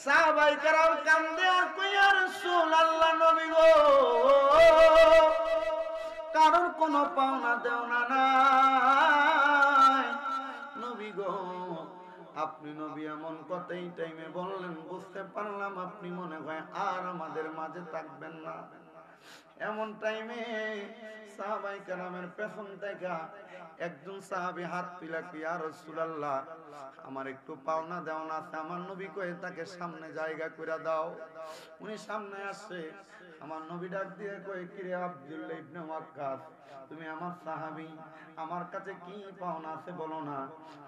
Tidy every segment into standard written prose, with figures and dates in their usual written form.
সাহাবায়ে কেরাম কান্দে আর কই ইয়া রাসূলুল্লাহ নবী গো কারণ কোন পাওনা দেওনা নাই নবী গো আপনি নবী এমন কথা এই টাইমে বললেন বুঝতে পারলাম আপনি মনে হয় আর আমাদের মাঝে থাকবেন না এমন টাইমে সাহাবায়ে কেরামের পেছন থেকে একজন সাহাবী হাত তুলে কি ইয়া রাসূলুল্লাহ আমার একটু পাওনা দেওনা আছে আমার নবী কয়ে তাকে সামনে জায়গা করে দাও উনি সামনে আসে আমার নবী ডাক দিয়ে কয়ে কিরে আব্দুল্লাহ ইবনে ওয়াক্কাস তুমি আমার সাহাবী আমার কাছে কি পাওনা আছে বলো না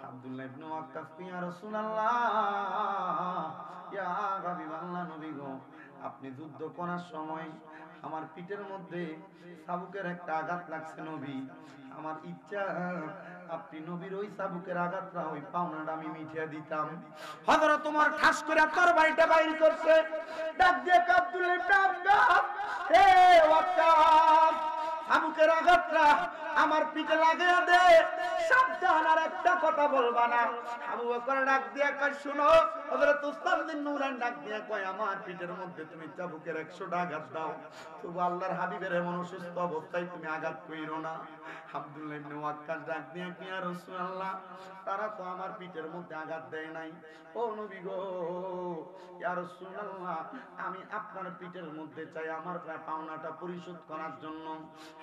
আব্দুল্লাহ ইবনে ওয়াক্কাস ইয়া রাসূলুল্লাহ ইয়া হাবিবাল্লাহ নবী গো আপনি যুদ্ধ করার সময় আমার পিঠের মধ্যে চাবুকের একটা আঘাত লাগছে নবী আমার ইচ্ছা আপনি নবীর ওই চাবুকের আঘাতটা ওই পাওনাটা আমি মিটিয়ে দিতাম হযরত তোমার ঠাস করে তরবারিটা বাইর করছে ডাক দিয়ে আব্দুল্লাহ ইবনে আব্বাস হে ওয়াক্কাস চাবুকের আঘাতটা আমার পিঠে লাগিয়ে দে সাবধান আর একটা কথা বলবা না আবু বকর ডাক দিয়া কয় শুনো হযরত উসমান বিন নুরান ডাক দিয়া কয় আমার পিঠের মধ্যে তুমি চাবুকের 100টা আঘাত দাও তবু আল্লাহর হাবিবের এমন অসুস্থ অবস্থায় তুমি আঘাত কইরো না আব্দুল্লাহ ইবনে ওয়াক্কাস ডাক দিয়া কি ইয়া রাসূলুল্লাহ তারা তো আমার পিঠের মধ্যে আঘাত দেয় নাই ও নবী গো ইয়া রাসূলুল্লাহ আমি আপনার পিঠের মধ্যে চাই আমার পাওনাটা পরিশোধ করার জন্য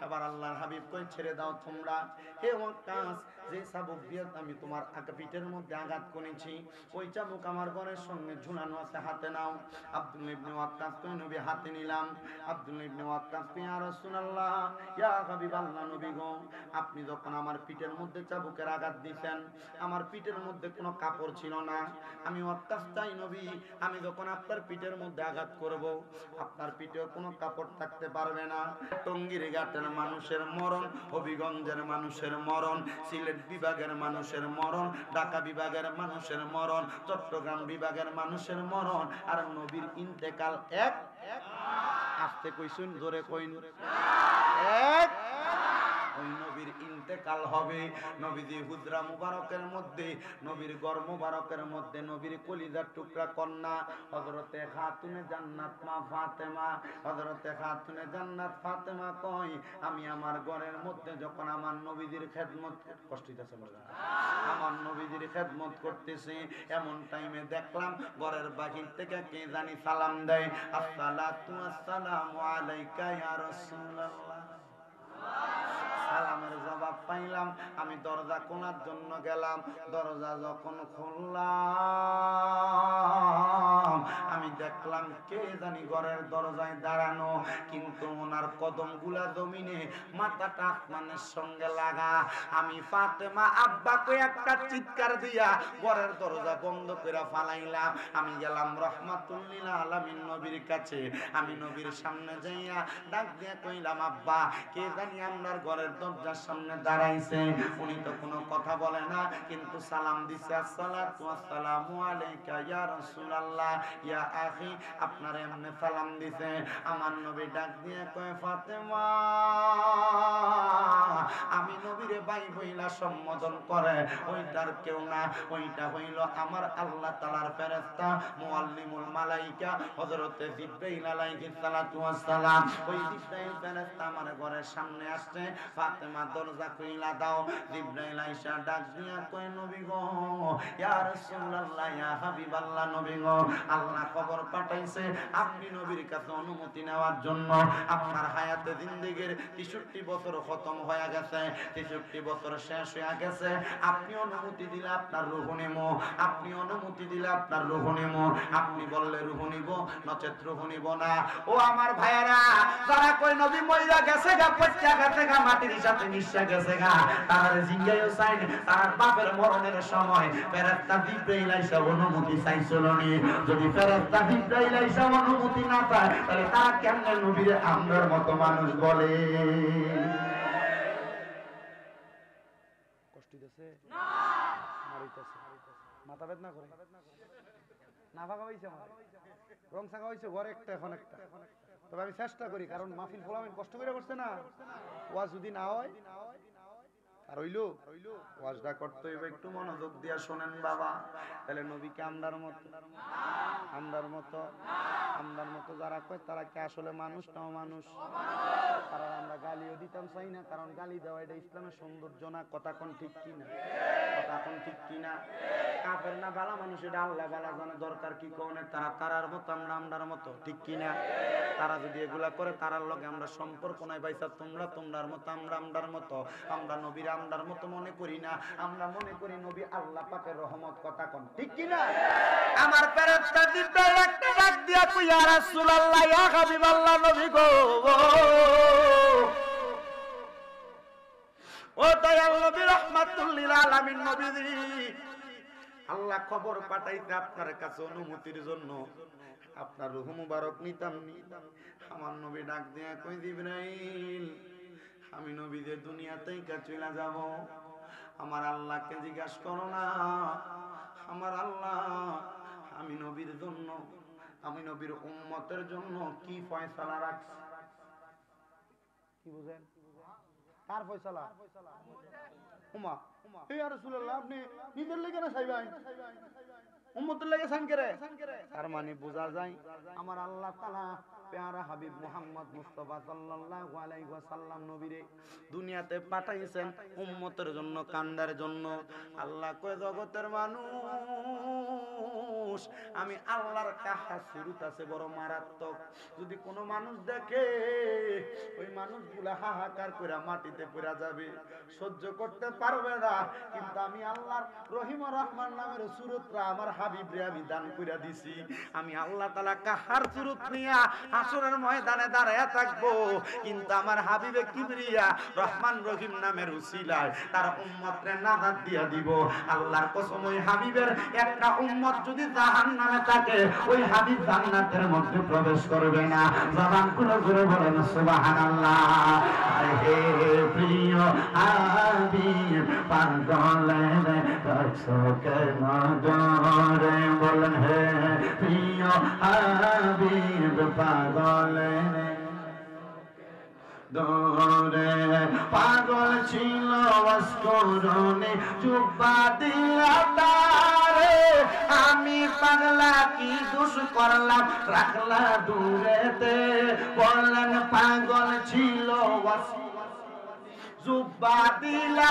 এবার আল্লাহর হাবিব কই ছেড়ে দাও তোমরা হে ওয়াক্কাস যে চাবুক দিয়ে আমি তোমার পিঠের মধ্যে আঘাত করেছি ওই চাবুক আমার ঘরের সঙ্গে ঝুলানো আছে হাতে নাও আব্দুল্লাহ ইবনে ওয়াক্কাস কই নবী হাতে নিলাম আব্দুল্লাহ ইবনে ওয়াক্কাস কই ইয়া রাসূলুল্লাহ ইয়া হাবিবাল্লাহ নবী গো আপনি যখন আমার পিঠের মধ্যে চাবুকের আঘাত দিবেন আমার পিঠের মধ্যে কোনো কাপড় ছিল না আমি ওয়াক্কাস চাই নবী আমি যখন আপনার পিঠের মধ্যে আঘাত করব আপনার পিঠেও কোনো কাপড় থাকতে পারবে না টঙ্গীর ঘাটের মানুষের মরণ হবিগঞ্জের মানুষের মরণ সিলেট বিভাগের মানুষের মরণ ঢাকা বিভাগের মানুষের মরণ চট্টগ্রাম বিভাগের মানুষের মরণ আর নবীর ইন্তেকাল এক আস্তে কইছুন জোরে কইন এক ওই নবীর ইন্তেকাল হবে নবীজি হুজরা মুবারকের মধ্যে নবীর ঘর মুবারকের মধ্যে নবীর কলিজার টুকরা কন্যা হযরতে খাতুনে জান্নাত মা ফাতেমা হযরতে খাতুনে জান্নাত ফাতেমা কই আমি আমার ঘরের মধ্যে যখন আমার নবীজির খেদমত কষ্ট হইতাছে আমার নবীজির খেদমত করতেছি এমন টাইমে দেখলাম ঘরের বাহির থেকে কে জানি সালাম দেয় আসসালাতু আসসালামু আলাইকা ইয়া রাসূলুল্লাহ সালামের জবাব পাইলাম আমি দরজা খোলার জন্য গেলাম দরজা যখন খুললাম আমি দেখলাম কে জানি ঘরের দরজায় দাঁড়ানো কিন্তু ওনার কদমগুলা জমিনে মাথাটা আসমানের সঙ্গে লাগা আমি ফাতেমা আব্বাকে একটা চিৎকার দিয়া ঘরের দরজা বন্ধ করে ফালাইলাম আমি গেলাম রাহমাতুল লিল আলামিন নবীর কাছে আমি নবীর সামনে যাইয়া ডাক দিয়া কইলাম আব্বা কে জানি আপনার ঘরের দরজার সামনে দাঁড়াইছে উনি তো কোনো কথা বলে না কিন্তু সালাম দিছে আসসালাতু আসসালামু আলাইকা ইয়া রাসূলুল্লাহ ইয়া আখি আপনার এমনে সালাম দিছে আমার নবী ডাক দিয়ে কয় ফাতেমা আমি নবীরে ভাই বইলা সম্বোধন করে ওইটার কেউ না ওইটা হইল আমার আল্লাহ তাআলার ফেরেশতা মুআল্লিমুল মালায়েকা হযরতে জিবরাইল আলাইহিস সালাতু ওয়াস সালাম ওই জিবরাইল ফেরেশতা আমার ঘরের সামনে আসছে ফাতেমা দরজা খুইলা দাও জিবরাইল আইসা ডাক দিয়া কয় নবী গো ইয়া রাসূলুল্লাহ ইয়া হাবিবাল্লাহ নবী গো আল্লাহ খবর পাঠাইছে আপনি নবীর কাছে অনুমতি নেওয়ার জন্য আপনার হায়াতে জিন্দেগীর 63 বছর খতম হয়ে গেছে 63 বছর শেষ হয়ে গেছে আপনি অনুমতি দিলে আপনার রূহ নেমো আপনি অনুমতি দিলে আপনার রূহ নেমো আপনি বললে রূহ নিব নচেত রূহ নিব না ও আমার ভাইয়েরা যারা কই নবী মইরা গেছে গা পচ্চা গেছে গা মাটির সাথে মিশে গেছে গা তার জিঙ্গায়ও চাইনি তার বাপের মরণের সময় ফেরেশতা জিবরাইল আইসা অনুমতি চাইছিল নি যদি ফেরেশতা জিবরাইল আইসা অনুমতি না পায় তাহলে তারা কেমনে নবীর আমরার মতো মানুষ বলে কষ্ট দিতেছে না মারিতেছে মাথা বেদনা করে না ভাগা হইছে আমার রং সাগা হইছে ঘরে একটা এখন একটা তবে আমি চেষ্টা করি কারণ মাহফিল ফলামেন কষ্ট করে করছে না ওয়াজ যদি না হয় আর হইলো ওয়াজটা করতে হইবে একটু মনোযোগ দিয়া শোনেন বাবা তাহলে নবীকে আমরার মতো? আমরার মতো যারা কয় তারা কি আসলে মানুষ না অমানুষ? কারণ আমরা গালিও দিতাম চাই না, কারণ গালি দেওয়া এটা ইসলামের সৌন্দর্য না। কথা কোন ঠিক কিনা? কথা কোন ঠিক কিনা? কাফের না বালা মানুষ এটা আল্লাহ বালা জানে, দরকার কি কোনে তারা তারার মতো আমরা আমরার মতো, ঠিক কিনা? তারা যদি এগুলা করে তারার লগে আমরা সম্পর্ক নাই বাইসা, তোমরা তোমরার মতো আমরা আমরার মতো। আমরা নবীর আমরার মতো মনে করি না, আমরা মনে করি নবী আল্লাহ পাকের রহমত। কথা কোন ঠিক কিনা? আমার ফেরেশতা জিব্রাইল একটা ডাক দিয়া কই, ইয়া রাসূলুল্লাহ, ইয়া হাবিবাল্লাহ, নবী গো, ও দয়াল নবী, রাহমাতুল লিল আলামিন নবীজি, আল্লাহ খবর পাঠাইতে আপনার কাছে অনুমতির জন্য, আপনার রূহ মুবারক নিতাম। আমার নবী ডাক দিয়া কই, জিবরাইল, আমি নবী যে দুনিয়াতেই চলে যাব, আমার আল্লাহকে জিজ্ঞাসা করো না, আমার আল্লাহ আমি নবীর জন্য, আমি নবীর উম্মতের জন্য কি ফয়সালা রাখছে। কি বুঝেন? কার ফয়সালা? উম্মা। ইয়া রাসূলুল্লাহ, আপনি নিজের লেগে না চাইবেন, উম্মতের লেগে চান করে? তার মানে বোঝা যায় আমার আল্লাহ তাআলা প্যারা হাবিব মুহাম্মদ মুস্তাফা সাল্লাল্লাহু আলাইহি ওয়াসাল্লাম নবীরে দুনিয়াতে পাঠাইছেন উম্মতের জন্য, কান্দার জন্য। আল্লাহ কয়, জগতের মানুষ, আমি আল্লাহর কাহা সুরত আছে বড় মারাত্মক। যদি কোনো মানুষ দেখে, ওই মানুষগুলা হাহাকার করে মাটিতে পড়ে যাবে, সহ্য করতে পারবে না। কিন্তু আমি আল্লাহর রহিম রহমান নামের সুরতরা আমার হাবিবরে আমি দান করে দিছি। আমি আল্লাহ তাআলা কাহার সুরত নিয়া হাসরের ময়দানে দাঁড়ায়া থাকবো, কিন্তু আমার হাবিবে কিবরিয়া রহমান রহিম নামের উসিলায় তার উম্মতরে নাজাত দিয়া দিব। আল্লাহর কসম, ওই হাবিবের একটা উম্মত যদি জাহান্নামে থাকে, ওই হাবিব জান্নাতের মধ্যে প্রবেশ করবে না। জবান খুলে ঘুরে বলেন সুবহানাল্লাহ। হে প্রিয় হাবিব, পাগলে রাখছো কেন ডরে? বলেন হে প্রিয় হাবিব, পাগলে দরে। পাগল ছিল অস্করণে, জুব্বা দিলা তারে, আমি পাগলা কি দোষ করলাম, রাখলা দূরেতে। বলেন পাগল ছিল জুব্বা দিলা,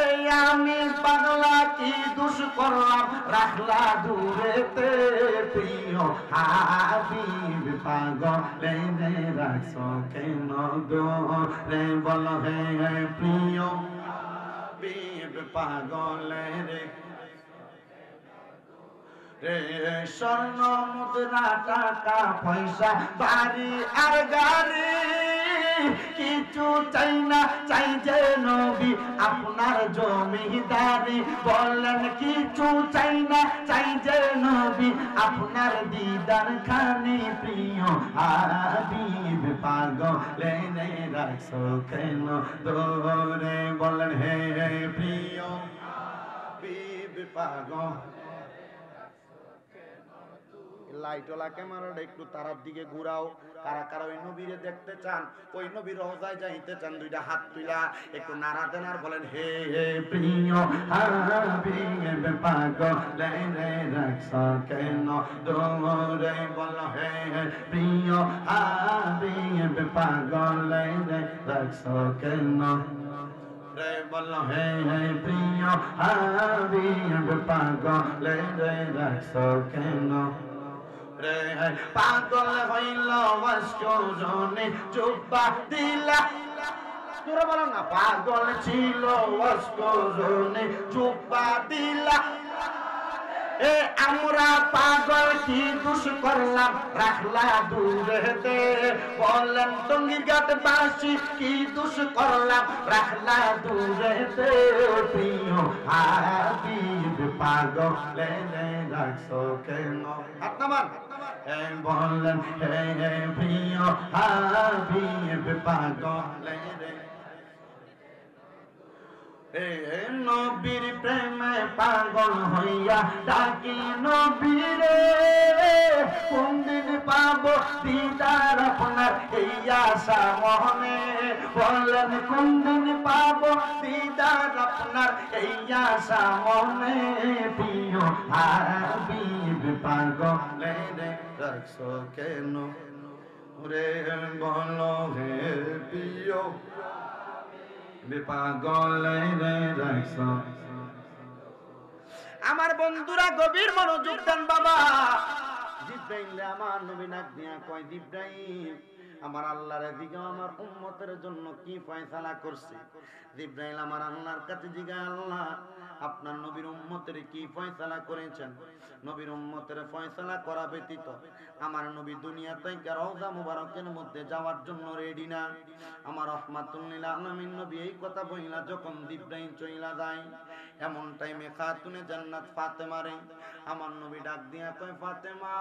এই আমি পাগলা কি দোষ করলাম, রাখলা দূরেতে। প্রিয় হাবিব, পাগলে রাখছো কেন দূরে? বল হে প্রিয় হাবিব, পাগলে রে স্বর্ণ মুদ্রা টাকা পয়সা বাড়ি আর গাড়ি কিছু চাই না, চাই যে নবী আপনার জমিদারি। বলেন কিছু চাই না, চাই যে নবী আপনার দিদার খানি। প্রিয় হাবিব, পাগলে রাখছো কেন দূরে? বলেন হে প্রিয় হাবিব, পাগল। লাইটওয়ালা ক্যামেরাটা একটু তারার দিকে ঘুরাও। কারা কারা ওই নবীরে দেখতে চান, ওই নবীর রওজায় যাইতে চান, দুইটা হাত তুইলা একটু নাড়া দেন আর বলেন হে প্রিয় হাবিব, পাগলে রাখছো কেন দূরে? বল হে প্রিয় হাবিব, পাগলে রাখছো কেন রে? বল হে প্রিয় হাবিব, পাগলে রাখছো কেন রে? পাগল হইল অস্করণে, জুব্বা দিলা, তোরা বলো না, পাগল ছিল অস্করণে, জুব্বা দিলা। এ আমরা পাগল কি দোষ করলাম, রাখলা দূরেতে। বলেন টঙ্গীর ঘাট বাসী কি দোষ করলাম, রাখলা দূরেতে। প্রিয় হাবিব, পাগলে রাখছো কেন? হাত নামান। বলেন হে প্রিয় হাবিব, পাগলে নবীর প্রেমে পাগল হইয়া ডাকি নবীরে। কোন দিন পাবো দিদার আপনার, এই আশা মনে, বললেন কোন দিন পাবো দিদার আপনার, এই আশা মনে প্রিয় হাবিব পাগলে রাখছো কেন রে, বলো হে প্রিয় পাগলে রাখছো। আমার বন্ধুরা গভীর মনোযোগ দেন বাবা। জিব্রাইল আমার নবী নাক দিয়া কয়, জিব্রাইল আমার আল্লাহর দিকে আমার উম্মতের জন্য কি ফয়সালা করছে। জিব্রাইল আমার আল্লাহর কাছে জিজ্ঞাসা, আল্লাহ আপনার নবীর উম্মতের কি ফয়সালা করেছেন? নবীর উম্মতের ফয়সালা করা ব্যতীত আমার নবী দুনিয়া থেকে রওজা মুবারকের মধ্যে যাওয়ার জন্য রেডি না। আমার রাহমাতুল লিল আলামিন নবী এই কথা বইলা যখন জিব্রাইল চইলা যায়, এমন টাইমে খাতুনে জান্নাত ফাতেমারে আমার নবী ডাক দিয়া কয়, ফাতেমা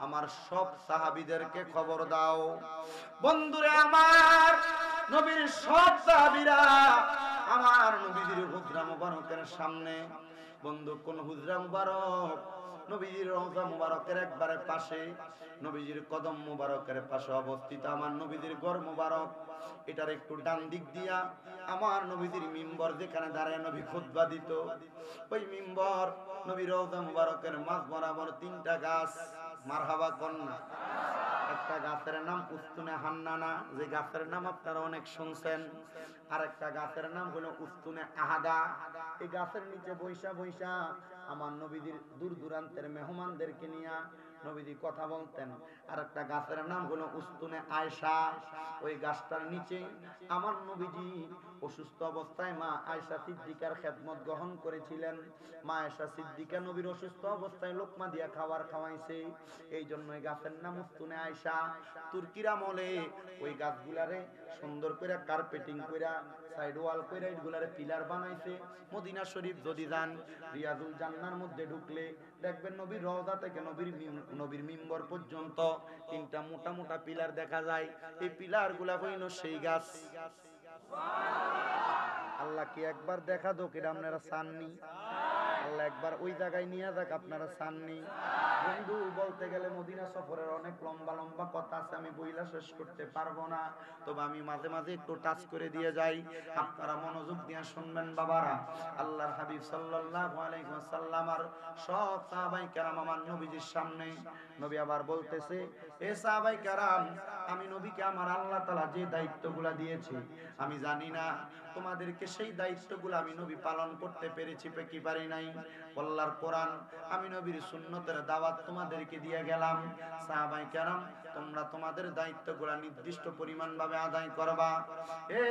আমার সব সাহাবীদেরকে খবর দাও। বন্ধুরে আমার নবীর সব সাহাবীরা আমার নবীর হুজরা মুবারকের সামনে, বন্ধু কোন হুজরা মুবারক? নবীজির রওজা মুবারকের একবারে পাশে, নবীজির কদম মুবারকের পাশে অবস্থিত আমার নবীজির ঘর মুবারক। এটার একটু ডান দিক দিয়া আমার নবীজির মিম্বর, যেখানে দাঁড়ায় নবী খুতবা দিত। ওই মিম্বর নবীর রওজা মুবারকের মাঝ বরাবর তিনটা গাছ। মারহাবা কন্যা। একটা গাছের নাম উস্তুনে হান্নানা, যে গাছের নাম আপনারা অনেক শুনছেন। আর একটা গাছের নাম হলো উস্তুনে আহাদা। এই গাছের নিচে বৈশা বৈশা আমার নবীজির দূর দূরান্তের মেহমানদেরকে নিয়ে নবীজি কথা বলতেন। আর একটা গাছের নাম হলো উস্তুনে আয়েশা। ওই গাছটার নিচে আমার নবীজি অসুস্থ অবস্থায় মা আয়েশা সিদ্দিকার খেদমত গ্রহণ করেছিলেন। মা আয়েশা সিদ্দিকা নবীর অসুস্থ অবস্থায় লোকমা দিয়া খাবার খাওয়াইছে। এই জন্য এই গাছের নাম উস্তুনে আয়েশা। তুর্কির আমলে ওই গাছগুলারে সুন্দর করে কার্পেটিং কইরা সাইড ওয়াল কইরা এগুলারে পিলার বানাইছে। মদিনা শরীফ যদি যান, রিয়াজুল জান্নার মধ্যে ঢুকলে দেখবেন নবীর রওজা থেকে নবীর মিম্বর পর্যন্ত তিনটা মোটা মোটা পিলার দেখা যায়। এই পিলার গুলা হইল সেই গাছ। আল্লাহ কি একবার দেখা দোক, এটা আপনারা চাননি? আল্লাহ একবার ওই জায়গায় নিয়ে যাক, আপনারা চাননি? বন্ধু বলতে গেলে মদিনা সফরের অনেক লম্বা লম্বা কথা আছে, আমি বইলা শেষ করতে পারবো না। তবে আমি মাঝে মাঝে একটু টাচ করে দিয়ে যাই, আপনারা মনোযোগ দিয়ে শুনবেন বাবারা। আল্লাহর হাবিব সাল্লাল্লাহু আলাইহি ওয়াসাল্লাম আর সব সাহাবায়ে কেরাম আমার নবীজির সামনে। নবী আবার বলতেছে, এ সাহাবায়ে কেরাম, আমি নবীকে আমার আল্লাহ তাআলা যে দায়িত্বগুলো দিয়েছে, আমি জানি না তোমাদেরকে সেই দায়িত্বগুলো আমি নবী পালন করতে পেরেছি কি পারি নাই। আল্লাহর কোরআন, আমি নবীর সুন্নতের দাওয়াত তোমাদেরকে দিয়ে গেলাম। সাহাবায়ে কেরাম, তোমরা তোমাদের দায়িত্বগুলো নির্দিষ্ট পরিমাণ ভাবে আদায় করবা। এ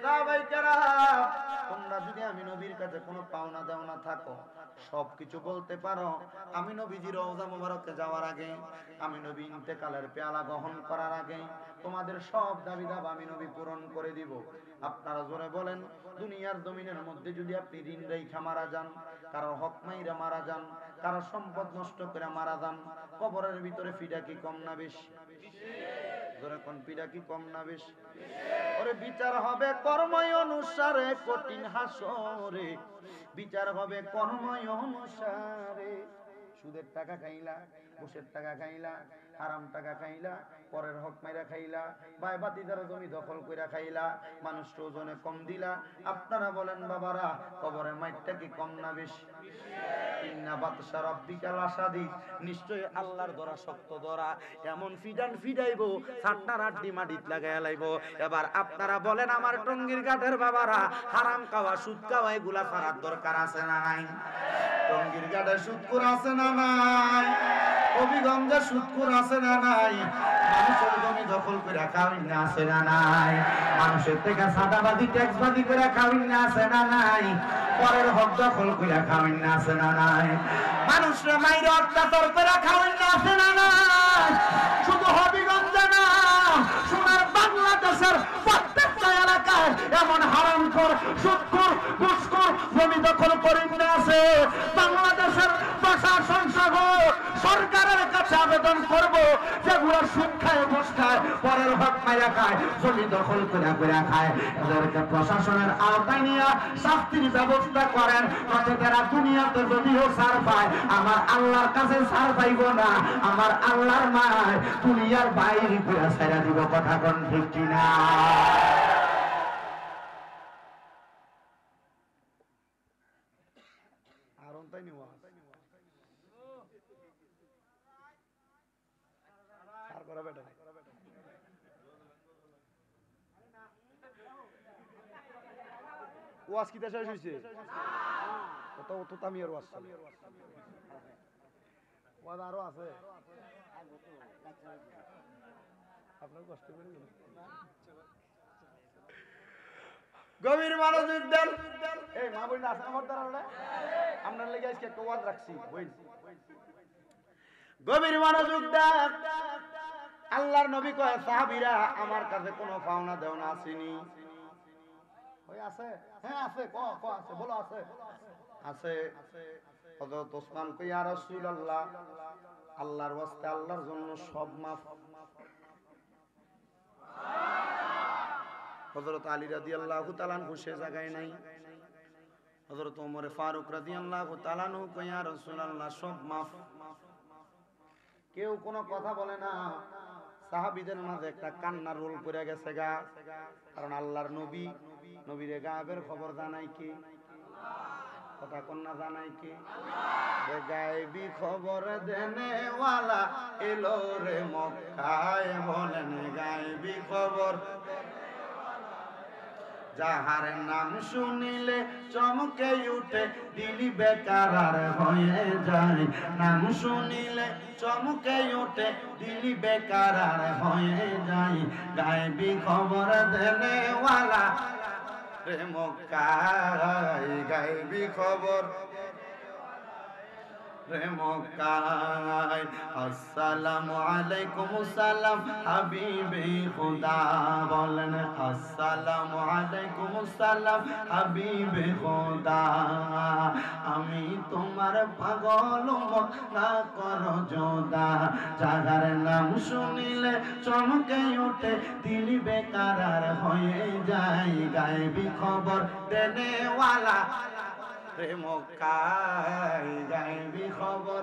সাহাবায়ে কেরাম, তোমরা যদি আমি নবীর কাছে কোনো পাওনা দেওনা থাকো, সবকিছু বলতে পারো। আমি নবীজির রওজা মুবারকে যাওয়ার আগে, আমি নবী ইন্তেকালের পেয়ালা গ্রহণ করার আগে তোমাদের সব দাবি দাবা আমি নবী পূরণ করে দিব। আপনারা জোরে বলেন, দুনিয়ার জমিনের মধ্যে যদি আপনি ঋণ রেখা মারা যান, কারো হক মাইরা মারা যান, কারো সম্পদ নষ্ট করে মারা যান, কবরের ভিতরে ফিডা কি কম না বেশি? জোরে কোন ফিডা কি কম না বেশি? ওরে বিচার হবে কর্মই অনুসারে, কঠিন হাসরে বিচার হবে কর্মই অনুসারে। সুদের টাকা খাইলা, ঘুষের টাকা খাইলা, হারাম টাকা খাইলা, পরের হক মাইরা খাইলা, ভাই বাতিদার জমি দখল কইরা খাইলা, মানুষের ওজনে কম দিলা, আপনারা বলেন বাবারা, কবরের মাইরটা কি কম না বেশি? ইন্না বাতশা রাব্বিকা লাশাদীদ, নিশ্চয়ই আল্লাহর ধরা শক্ত ধরা। এমন ফিডান ফিডাইবো, সাতটা রাড্ডি মাটিত লাগাইয়া লাইবো। এবার আপনারা বলেন আমার টঙ্গীর ঘাটের বাবারা, হারাম খাওয়া, সুদ খাওয়া এগুলা ছাড়ার দরকার আছে না নাই? টঙ্গীর ঘাটে সুদখোর আছে না নাই? হবিগঞ্জে সুদখোর আছে না নাই? মানুষের জমি দখল করে খাওয়াই না আছে না নাই? মানুষের থেকে সাদাবাদী ট্যাক্সবাদী করে খাওয়াই না আছে না নাই? পরের হক দখল করে খাওয়াই না আছে না নাই? মানুষের মাইরে অত্যাচার করে খাওয়াই না আছে না নাই? শুধু হবিগঞ্জে না, সোনার বাংলাদেশের প্রত্যেকটা এলাকায় এমন হারামখোর, সুদখোর, ঘুষখোর, জমি দখল করে আছে। বাংলাদেশের প্রশাসন সহ সরকারের কাছে আবেদন করব যেগুলো শিক্ষায় বসখায় পরের হক মাইরা খায় জমি দখল করে খায় এদেরকে প্রশাসনের আওতায় নিয়ে শাস্তির ব্যবস্থা করেন যাতে তারা দুনিয়াতে যদিও ছাড় পায় আমার আল্লাহর কাছে ছাড় পাইব না আমার আল্লাহর মায় দুনিয়ার বাইরে করে ছেড়ে দিব কথা কোন ঠিক কিনা আর তাই নিও আর করা বেটা ওয়াজ কি দেশে হইছে কত তো আমি আর ওয়াজ চলে ওয়াজ আরো আছে আপনার কষ্ট করে গভীর মনোযোগ দেন এই মা বই না আছে আমার দ্বারা আপনার লেগে আজকে একটা ওয়াজ রাখছি বই গভীর মনোযোগ দেন আল্লাহর নবী কয় সাহাবীরা আমার কাছে কোনো পাওনা দেওনা আসেনি ওই আছে হ্যাঁ আছে ক আছে বলো আছে আছে হযরত ওসমান কই ইয়া রাসূলুল্লাহ আল্লাহর ওয়াস্তে আল্লাহর জন্য সব মাফ হযরত আলী রাদিয়াল্লাহু তাআলা আনহু সে জায়গায় নাই হযরত ওমর ফারুক রাদিয়াল্লাহু তাআলা আনহু কই ইয়া রাসূলুল্লাহ সব মাফ কেউ কোনো কথা বলে না সাহাবীদের মাঝে একটা কান্নার রোল পড়ে গেছে গা কারণ আল্লাহর নবী নবীরে গায়েবের খবর জানাই কি কথা কন্যা জানাই কি গায়েবী খবর দেনে ওয়ালা এলো রে মক্কায় বলেন গায়েবী খবর যাহার নাম শুনিলে চমকে উঠে দিলি বেকার আর হয়ে যায় নাম শুনিলে চমকে উঠে দিলি বেকার আর হয়ে যায় গায়েবী খবর দেনে ওয়ালা রে মক্কায় গায়েবী খবর রে মক্কায় আসসালামু আলাইকুম সালাম হাবিবে খোদা বলেন আসসালামু আলাইকুম সালাম হাবিবে খোদা আমি তোমার পাগল মত না করো যোদা যাহার নাম শুনিলে চমকে ওঠে দিল বেকার আর হয়ে যায় গায়েবী খবর দেনেওয়ালা রে মক্কায় গায়েবী খবর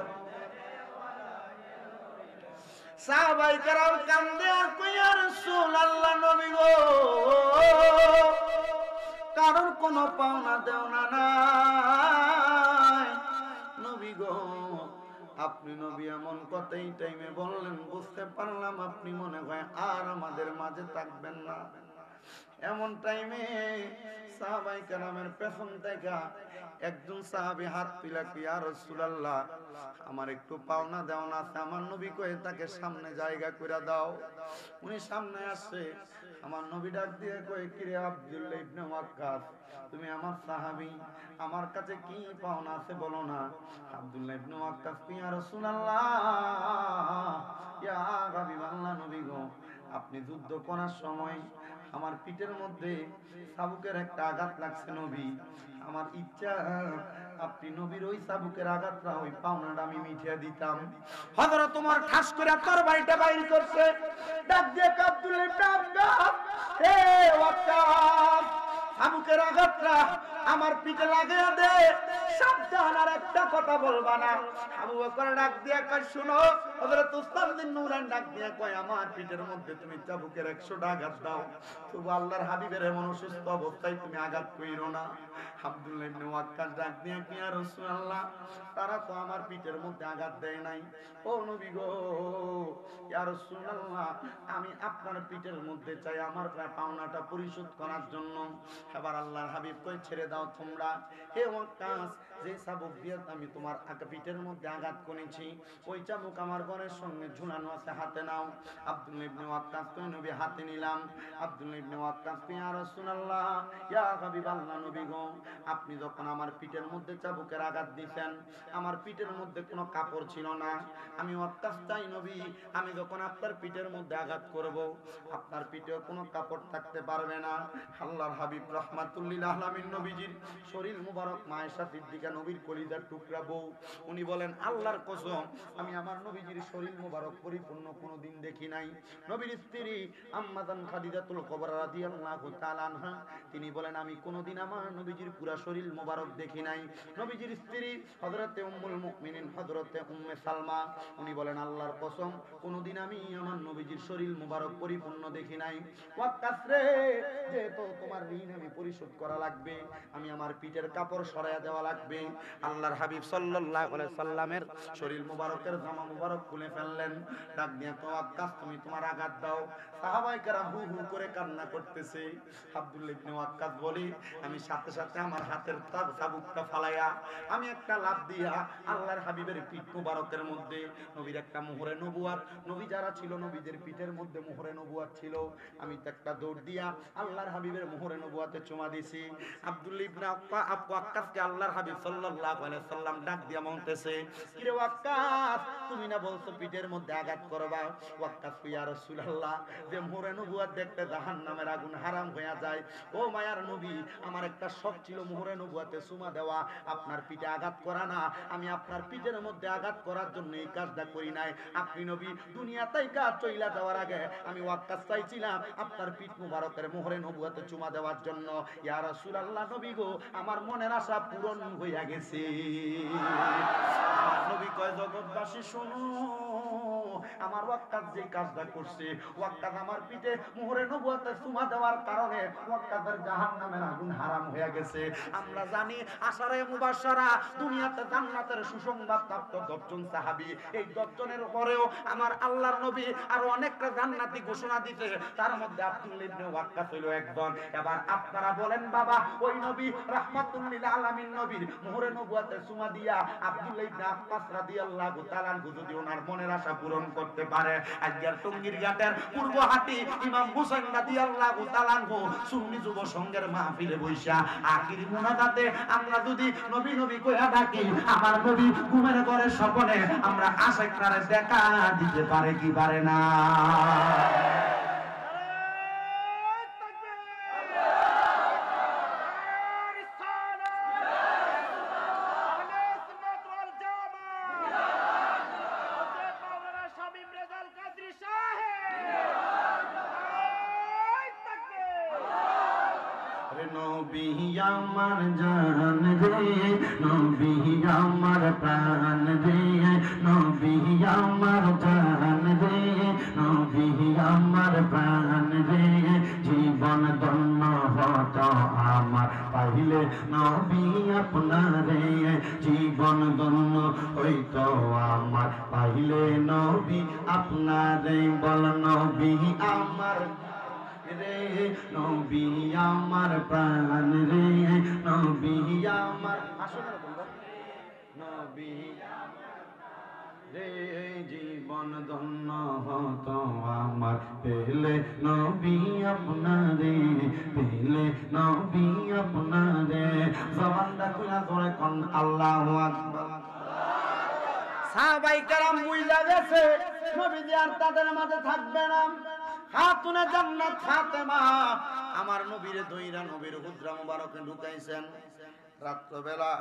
সাহাবায়ে কেরাম কান্দে আর কই ইয়া রাসূলুল্লাহ নবী গো কারণ কোনো পাওনা দেওনা নাই নবী গো আপনি নবী এমন কথাই টাইমে বললেন বুঝতে পারলাম আপনি মনে হয় আর আমাদের মাঝে থাকবেন না এমন টাইমে সাহাবায়ে কেরামের পেছন থেকে একজন সাহাবী হাত তুলে কি ইয়া রাসূলুল্লাহ আমার একটু পাওনা দেওনা আছে আমার নবী কয়ে তাকে সামনে জায়গা কইরা দাও উনি সামনে আসে আমার নবী ডাক দিয়ে কয়ে কি রে আব্দুল্লাহ ইবনে ওয়াক্কাস তুমি আমার সাহাবী আমার কাছে কি পাওনা আছে বলো না আব্দুল্লাহ ইবনে ওয়াক্কাস কি ইয়া রাসূলুল্লাহ ইয়া হাবিবাল্লাহ নবী গো আপনি যুদ্ধ করার সময় আমার পিঠের মধ্যে চাবুকের একটা আঘাত লাগছে নবী আমার ইচ্ছা আপনি নবীর ওই চাবুকের আঘাতটা ওই পাওনাটা আমি মিটিয়ে দিতাম হযরত তোমার ঠাস করে তরবারিটা বাইর করছে ডাক দিয়ে আব্দুল্লাহ ইবনে আব্বাস হে ওয়াক্কাস চাবুকের আঘাতটা আমার পিঠে লাগিয়ে দে সাবধান আর একটা কথা বলবা না আবু বকর ডাক দিয়ে কয় শুনো হযরত উসমান বিন নূরান ডাক দিয়ে কয় আমার পিঠের মধ্যে তুমি চাবুকের 100টা আঘাত দাও তবু আল্লাহর হাবিবের এমন অসুস্থ অবস্থায় তুমি আঘাত কইরো না আব্দুল্লাহ ইবনে ওয়াক্কাস ডাক দিয়ে কি ইয়া রাসূলুল্লাহ তারা তো আমার পিঠের মধ্যে আঘাত দেয় নাই ও নবী গো ইয়া রাসূলুল্লাহ আমি আপনার পিঠের মধ্যে চাই আমার পাওনাটা পরিশোধ করার জন্য এবার আল্লাহর হাবিব কই ছেড়ে দাও তোমরা হে ওয়াক্কাস যে চাবুক দিয়ে আমি তোমার পিঠের মধ্যে আঘাত করেছি ওই চাবুক আমার ঘরের সঙ্গে ঝুলানো আছে হাতে নাও আব্দুল্লাহ ইবনে ওয়াক্কাস কই নবী হাতে নিলাম আব্দুল্লাহ ইবনে ওয়াক্কাস কই ইয়া রাসূলুল্লাহ ইয়া হাবিবাল্লাহ নবী গো আপনি যখন আমার পিঠের মধ্যে চাবুকের আঘাত দিবেন আমার পিঠের মধ্যে কোনো কাপড় ছিল না আমি ওয়াক্কাস চাই নবী আমি যখন আপনার পিঠের মধ্যে আঘাত করব আপনার পিঠে কোনো কাপড় থাকতে পারবে না আল্লাহর হাবিব রাহমাতুল লিল আলামিন নবীজির শরীর মুবারক মায়েশা সিদ্দিকা নবীর কলিজার টুকরা বউ। উনি বলেন আল্লাহর কসম আমি আমার নবীজির শরীর মোবারক পরিপূর্ণ কোনোদিন দেখি নাই। নবীর স্ত্রী আম্মা জান খাদিজাতুল কুবরা রাদিয়াল্লাহু তাআলা আনহা তিনি বলেন আমি কোনোদিন আমার নবীজির পুরা শরীর মোবারক দেখি নাই। নবীজির স্ত্রী হযরতে উম্মুল মুমিনিন হযরতে উম্মে সালমা উনি বলেন আল্লাহর কসম কোনোদিন আমি আমার নবীজির শরীর মোবারক পরিপূর্ণ দেখি নাই। ওয়াক্কাস রে যেহেতু তোমার ঋণ আমি পরিশোধ করা লাগবে, আমি আমার পিঠের কাপড় সরাইয়া দেওয়া লাগবে। আল্লাহর হাবিব সাল্লাল্লাহু আলাইহি সাল্লামের শরীর মোবারকের জামা মোবারক খুলে ফেললেন। ডাক দিয়া তো ওয়াক্কাস তুমি তোমার আঘাত দাও। সাহাবায়ে কেরাম হু হু করে কান্না করতেছে। আব্দুল্লাহ ইবনে ওয়াক্কাস বলি আমি সাথে সাথে আমার হাতের চাবুকটা ফালাইয়া আমি একটা লাফ দিয়া আল্লাহর হাবিবের পিঠ মোবারকের মধ্যে নবীর একটা মোহরে নবুয়াত, নবী যারা ছিল নবীদের পিঠের মধ্যে মোহরে নবুয়াত ছিল, আমি তো একটা দৌড় দিয়া আল্লাহর হাবিবের মোহরে নবুয়াতে চুমা দিছি। আব্দুল্লাহ ইবনে ওয়াক্কাসকে আল্লাহর হাবিব সাল্লাল্লাহু আলাইহি সাল্লাম ডাক দিয়া বলতেছে কিরে ওয়াক্কাস তুমি না বলছো পিঠের মধ্যে আঘাত করবা? ওয়াক্কাস ইয়া রাসূলুল্লাহ যে মোহরে নবুয়াত দেখতে জাহান্নামের আগুন হারাম হয়ে যায়। ও মায়ার নবী আমার একটা শখ ছিল মোহরে নবুয়াতে চুমা দেওয়া, আপনার পিঠে আঘাত করা না। আমি আপনার পিঠের মধ্যে আঘাত করার জন্য এই কাজটা করি নাই। আপনি নবী দুনিয়াতেই কাজ চইলা যাওয়ার আগে আমি ওয়াক্কাস চাইছিলাম আপনার পিঠ মুবারকের মোহরে নবুয়াতে চুমা দেওয়ার জন্য। ইয়া রাসূলুল্লাহ নবী গো আমার মনের আশা পূরণ হইয়া গেছে। নবী কয় জগৎবাসী শোনো আমার ওয়াক্কাস যে কাজটা করছে, ওয়াক্কাস আমার পিঠে মোহরে নবুয়াতে চুমা দেওয়ার কারণে ওয়াক্কাসের জাহান্নামের আগুন হারাম হয়ে গেছে। আমরা জানি আশারে মুবাশশারা দুনিয়াতে জান্নাতের সুসংবাদ প্রাপ্ত 10 জন সাহাবী, এই 10 জনের পরেও আমার আল্লাহর নবী আরো অনেকটা জান্নাতি ঘোষণা দিতে, তার মধ্যে আব্দুল্লাহ ইবনে ওয়াক্কাস হলো একজন। এবার আপনারা বলেন বাবা ওই নবী রাহমাতুল লিল আলামিন নবীর মোহরে নবুয়াতে চুমা দিয়া আব্দুল্লাহ ইবনে আব্বাস রাদিয়াল্লাহু তাআলা আনহু যদি ওনার মনের আশা পূরণ করতে পারে, আজকের টঙ্গীর ঘাটের পূর্বহাটি ইমাম হুসাইন রাদিয়াল্লাহু তাআলা আনহু সুন্নি যুব সংঘের মাহফিলে বইসা আখিরি মুনাজাতে আমরা যদি নবী নবী কইয়া ডাকি, আমার নবী ঘুমের ঘরে স্বপ্নে আমরা আশিকরা দেখা দিতে পারে কি পারে না? নবী আমার জান রে, নবী আমার প্রাণ রে, নবী আমার জান রে, নবী আমার প্রাণ রে, জীবন ধন্য হত আমার পাইলে নবী আপনারে, জীবন ধন্য হইত আমার পাইলে নবী আপনারে। বল নবী আমার রে, নবী আমার প্রাণ রে, নবী আমার আসলে নবী রে, জীবন ধন্য হত আমার পেলে নবী আপনারে, পেলে নবী আপনারে। জবানটা খুলে ধরে কোন আল্লাহু আকবার। সাহাবায়ে কেরাম বুইলা গেছে নবীজি আর তাদের মাঝে থাকবে না। খাতুনে জান্নাত ফাতেমা আমার নবীরে দইরা নবীর হুজরা মুবারকে ঢুকাইছেন। রাত্রবেলা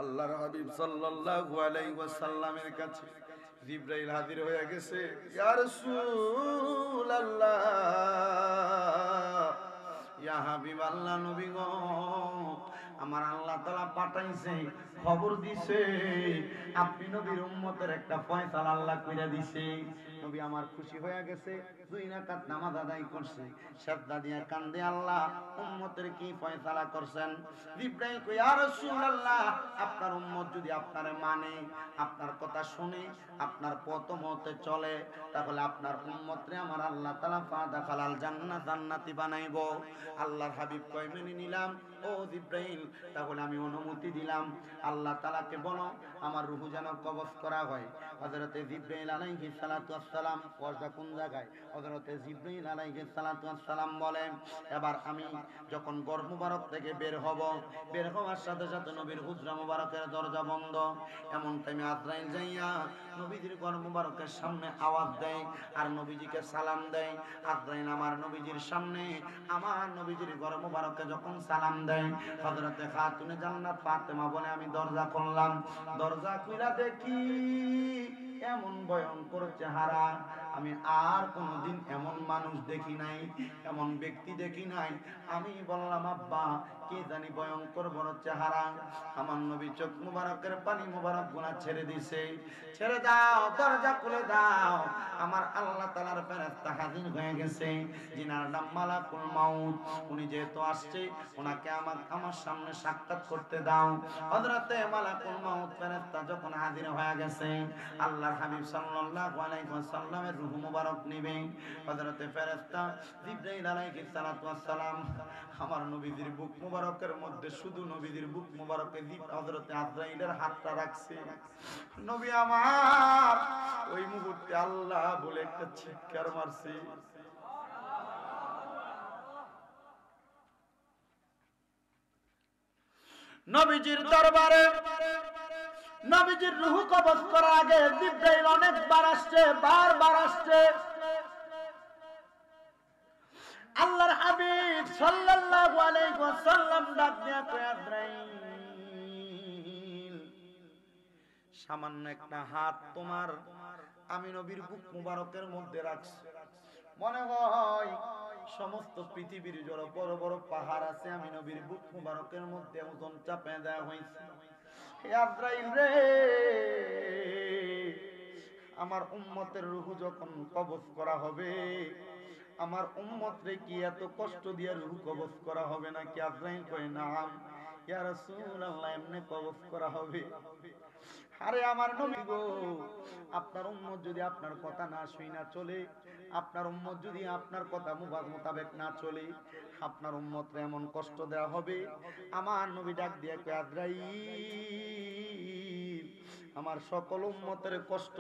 আল্লাহর হাবিব সাল্লাল্লাহু আলাইহি ওয়াসাল্লামের কাছে জিবরাইল হাজির হয়ে গেছে। ইয়া রাসূলুল্লাহ, ইয়া হাবিব আল্লাহ নবী গো, আমার আল্লাহ তাআলা পাঠাইছে, খবর দিছে আপনি নবীর উম্মতের একটা ফয়সালা আল্লাহ কইরা দিছে। নবী আমার খুশি হয়ে গেছে, 2 রাকাত নামাজ আদায় করছে, সাজদা দিয়া কান্দে আল্লাহ উম্মতের কি ফয়সালা করছেন। জিবরাইল কই ইয়া রাসূলুল্লাহ আপনার উম্মত যদি আপনারে মানে, আপনার কথা শুনে, আপনার পথ মতে চলে, তাহলে আপনার উম্মতরে আমার আল্লাহ তাআলা ফাদা খালাল জান্নাত জান্নাতি বানাইবো। আল্লাহর হাবিব কয় মেনে নিলাম। ও জিবরাইল তাহলে আমি অনুমতি দিলাম, আল্লাহ তাআলাকে বলো আমার রূহ যেন কবজ করা হয়। হযরতে জিবরাইল আলাইহিস সালাতু ওয়াস সালাম ওয়াজা কোন জায়গায়? হযরতে জিবরাইল আলাইহিস সালাতু ওয়াস সালাম বলেন এবার আমি যখন গর্ভ মুবারক থেকে বের হব, বের হওয়ার সাথে সাথে নবীর হুজরা মুবারকের দরজা বন্ধ। এমন টাইমে আজরাইল যাইয়া নবীজির গর্ভ মুবারকের সামনে আওয়াজ দেয় আর নবীজিকে সালাম দেয়। আজরাইল আমার নবীজির সামনে আমার নবীজির গর্ভ মুবারকে যখন সালাম দেয়, হযরতে খাতুনে জান্নাত ফাতেমা বলে আমি দরজা খুললাম, দরজা খুলে দেখি এমন ভয়ঙ্কর চেহারা আমি আর কোনোদিন এমন মানুষ দেখি নাই, এমন ব্যক্তি দেখি নাই। আমি বললাম আব্বা কে জানি ভয়ঙ্কর বড় চেহারা। আমার নবী চোখ মুবারকের পানি মুবারক গুলা ছেড়ে দিছে, ছেড়ে দাও, দরজা খুলে দাও। আমার আল্লাহ তাআলার ফেরেশতা হাজির হয়ে গেছে, যিনার নাম মালাকুল মাউত। উনি যেহেতু আসছে, ওনাকে আমার সামনে সাক্ষাৎ করতে দাও। হযরতে মালাকুল মাউত ফেরেশতা যখন হাজির হয়ে গেছে, আল্লাহর হাবিব সাল্লাল্লাহু আলাইহি ওয়াসাল্লামের রূহ মুবারক নিবে। হযরতে ফেরেশতা জিবরাইল আলাইহিস সালাতু ওয়াস সালাম আমার নবীজির বুক মুবারকের মধ্যে, শুধু নবীজির বুক মুবারকে হযরতে আজরাইলের হাতটা রাখছে। নবী আমার ওই মুহূর্তে আল্লাহ বলে একটা চিৎকার মারছে। নবীজির দরবারে নবীজির রূহ কবজ করার আগে জিবরাইল অনেকবার আসছে, বারবার আসছে। আল্লাহর হাবিব সাল্লাল্লাহু আলাইহি ওয়াসাল্লাম ডাক দিয়া কয় আজরাইল, সামান্য একটা হাত তোমার আমি নবীর বুক মুবারকের মধ্যে রাখছি, মনে হয় সমস্ত পৃথিবীর যত বড় বড় পাহাড় আছে আমি নবীর বুক মুবারকের মধ্যে ওজন চাপে দেওয়া হয়েছে। হে আজরাইল রে, আমার উম্মতের রূহ যখন কবজ করা হবে, আমার উম্মত রে কি এত কষ্ট দিয়ে রূহ কবজ করা হবে নাকি? আজরাইল কয় নাম ইয়া রাসূলুল্লাহ, এমনি কবজ করা হবে। আরে আমার নবী গো, আপনার উম্মত যদি আপনার কথা না শুনে চলে, আপনার উম্মত যদি আপনার কথা মোতাবেক না চলে, আপনার উম্মতরে এমন কষ্ট দেওয়া হবে। আমার নবী ডাক দিয়ে কয় আজরাইল, আমার সকল উম্মতের কষ্ট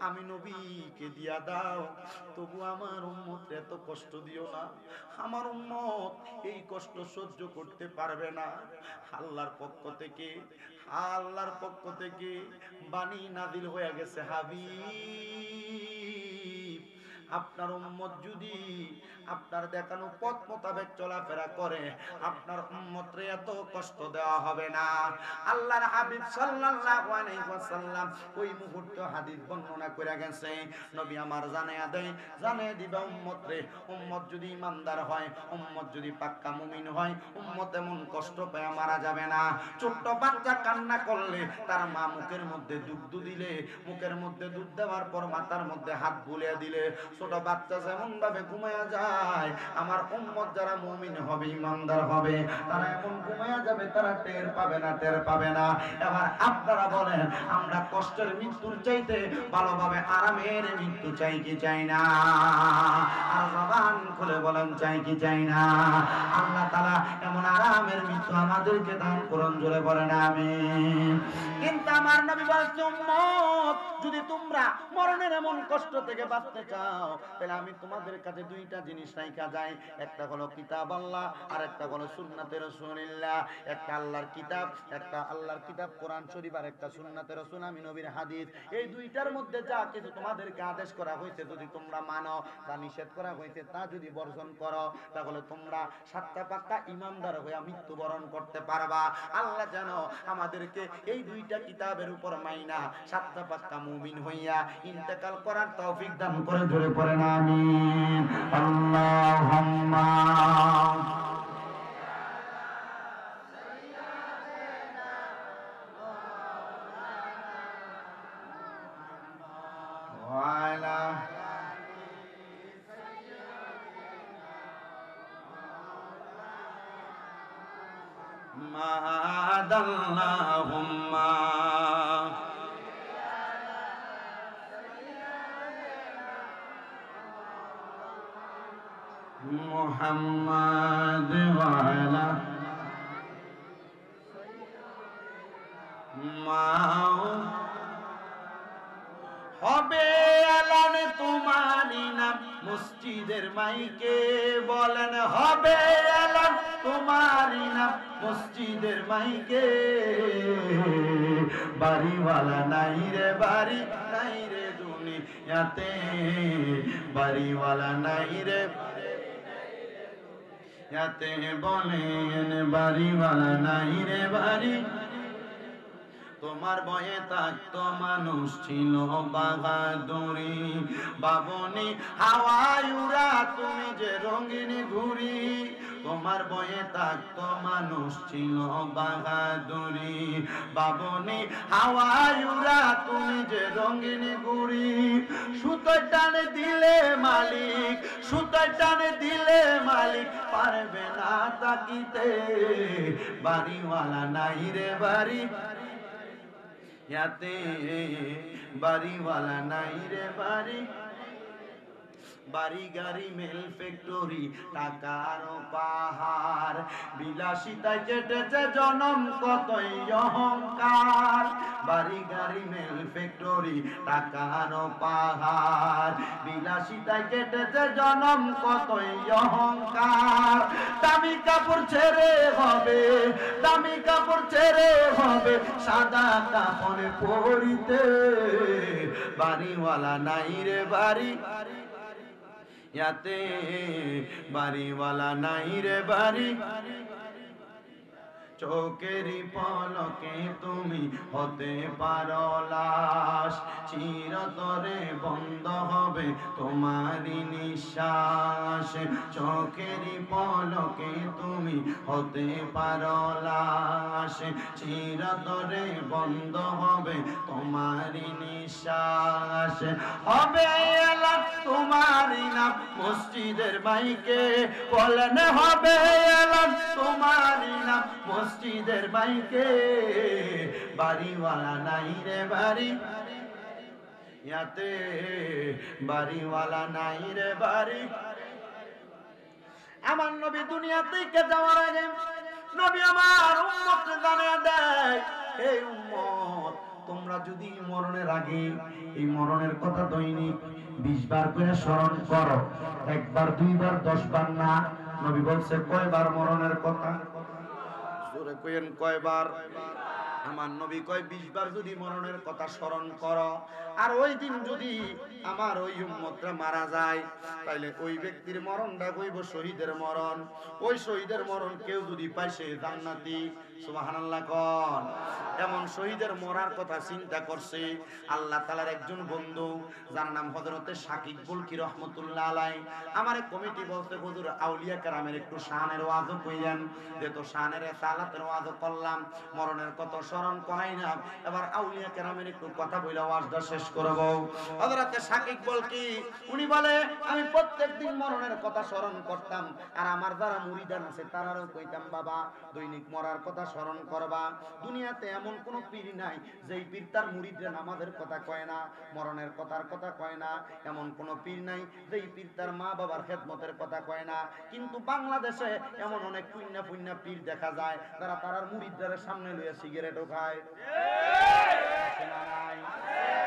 আমি নবীকে দিয়া দাও, তবু আমার উম্মত এত কষ্ট দিও না। আমার উম্মত এই কষ্ট সহ্য করতে পারবে না। আল্লাহর পক্ষ থেকে বাণী নাযিল হয়ে গেছে, হাবিব আপনার উম্মত যদি আপনার দেখানো পথ মোতাবেক চলাফেরা করে, আপনার উম্মতরে এত কষ্ট দেওয়া হবে না। আল্লাহর হাবিব সাল্লাল্লাহু আলাইহি ওয়াসাল্লাম ওই মুহূর্তে হাদিস বর্ণনা করে গেছে, নবী আমার জানিয়ে দিবে উম্মতরে, উম্মত যদি ইমানদার হয়, উম্মত যদি পাক্কা মুমিন হয়, উম্মত এমন কষ্ট পেয়ে মারা যাবে না। ছোট্ট বাচ্চা কান্না করলে তার মা মুখের মধ্যে দুধ দিলে, মুখের মধ্যে দুধ দেওয়ার পর মাথার মধ্যে হাত বুলিয়ে দিলে ছোট বাচ্চা যেমন ভাবে ঘুমায়া যায়, আমার উম্মত যারা মুমিন হবে, ইমানদার হবে, তারা এমন ঘুমায়া যাবে তারা টের পাবে না। এবার আপনারা বলেন, আমরা কষ্টের মৃত্যুর চাইতে ভালোভাবে আরামের মৃত্যু চাই কি চাই না? আর জবান খুলে বলেন চাই কি চাই না? আল্লাহ তাআলা এমন আরামের মৃত্যু আমাদেরকে দান করুন, জোরে বলেন আমিন। কিন্তু আমার নবী বলছে, উম্মত যদি তোমরা মরণের এমন কষ্ট থেকে বাঁচতে চাও, তাহলে আমি তোমাদের কাছে দুইটা জিনিস রাইখা যাই। একটা হলো কিতাব আল্লাহ, আর একটা হলো সুন্নাতে রাসূলুল্লাহ। একটা আল্লাহর কিতাব কোরআন শরীফ, আর একটা সুন্নাতে রাসূল আমি নবীর হাদিস। এই দুইটার মধ্যে যা কিছু তোমাদেরকে আদেশ করা হয়েছে যদি তোমরা মানো, যা নিষেধ করা হয়েছে তা যদি বর্জন করো, তাহলে তোমরা সাতটা পাক্কা ইমানদার হয়ে মৃত্যুবরণ করতে পারবা। আল্লাহ যেন আমাদেরকে এই দুইটা কিতাবের উপর মাইনা সাতটা পাক্কা মুমিন হইয়া ইন্তেকাল করার তৌফিক দান করে, জোরে পড়েন আমিন। আল্লাহুম্মা ওয়া আলা মাদাল্লাহুম্মা মুহাম্মাদ ওয়া আলা হবে এলান তোমারি নাম মসজিদের মাইকে, বলেন হবে এলান তোমারি নাম মসজিদের মাইকে। বাড়িওয়ালা নাই রে দুনিয়াতে, বাড়িওয়ালা নাই রে ইয়াতে, বলেন বাড়িওয়ালা নাই রে বাড়ি। তোমার বয়ে থাকতো মানুষ ছিল বাহাদুরি বাবনি হাওয়ায় উড়া তুমি যে রঙিনী ঘুরি তোমার বয়ে থাকতো মানুষ ছিল বাহাদুরি বাবনি হাওয়ায় উড়া তুমি যে রঙিনী ঘুরি সুতোয় টানে দিলে মালিক সুতোয় টানে দিলে মালিক পারবে না তাকিতে বাড়িওয়ালা নাই রে বাড়ি ইয়াতে বাড়িওয়ালা নাই রে বাড়ি বাড়ি গাড়ি মেল ফ্যাক্টরি টাকার পাহাড় বিলাসিতায় কেটেছে জনম কতই অহংকার বাড়ি গাড়ি মেল ফ্যাক্টরি টাকার পাহাড় বিলাসিতায় কেটেছে জনম কতই অহংকার দামি কাপড় ছেড়ে হবে দামি কাপড় ছেড়ে হবে সাদা কাপড়ে পরিতে বাড়িওয়ালা নাই রে বাড়ি ইয়াতে বাড়িওয়ালা নাই রে বাড়ি চোখেরই পলকে তুমি হতে পারো লাশ চিরতরে বন্ধ হবে তোমারই নিঃশ্বাস চোখেরই পলকে তুমি হতে পারো লাশ চিরতরে বন্ধ হবে তোমারই নিঃশ্বাস হবে এলাম তোমারই নাম মসজিদের মাইকে বলেন হবে এলাম তোমারই নাম মসজিদের মাইকে বাড়িওয়ালা নাই রে বাড়ি ইয়াতে বাড়িওয়ালা নাই রে বাড়ি আমার নবী দুনিয়া থেকে যাওয়ার আগে নবী আমার উম্মতকে জানিয়ে দেয় এই উম্মত তোমরা যদি মরণের আগে এই মরণের কথা দৈনিক 20 বার করে স্মরণ করো একবার দুইবার 10 বার না নবী বলছে কয়বার মরণের কথা জোরে কইেন কয়বার আমার নবী কয় 20 বার যদি মরণের কথা স্মরণ করো আর ওই দিন যদি আমার ওই উম্মতরা মারা যায় তাহলে ওই ব্যক্তির মরণটা হইব শহীদের মরণ ওই শহীদের মরণ কেউ যদি পায় সে জান্নাতি সুবহানাল্লাহ কোন এমন শহীদের মরার কথা চিন্তা করছে আল্লাহ তাআলার একজন বন্ধু যার নাম হযরতে শাকিব বলকি রাহমাতুল্লাহ আলাইহি আমারে কমিটি বলতে হুজুর আউলিয়া কেরামের একটু শানের ওয়াজ কইলেন যে তো শানের সালাতের ওয়াজ করলাম মরণের কথা স্মরণ করাই না এবার আউলিয়া কেরামের একটু কথা বইলা ওয়াজটা শেষ করব হযরতে শাকিব বলকি উনি বলে আমি প্রত্যেকদিন মরণের কথা স্মরণ করতাম আর আমার যারা মুরিদান আছে তারাও কইতাম বাবা দৈনিক মরার কথা স্মরণ করবা দুনিয়াতে এমন কোন পীর নাই যেই পীর তার মুরিদরা নামাজের কথা কয় না মরণের কথার কথা কয় না এমন কোন পীর নাই যেই পীর তার মা বাবার খেদমতের কথা কয় না কিন্তু বাংলাদেশে এমন অনেক পুণ্য পুণ্য পীর দেখা যায় যারা তার মুরিদদের সামনে লইয়া সিগারেটও খায়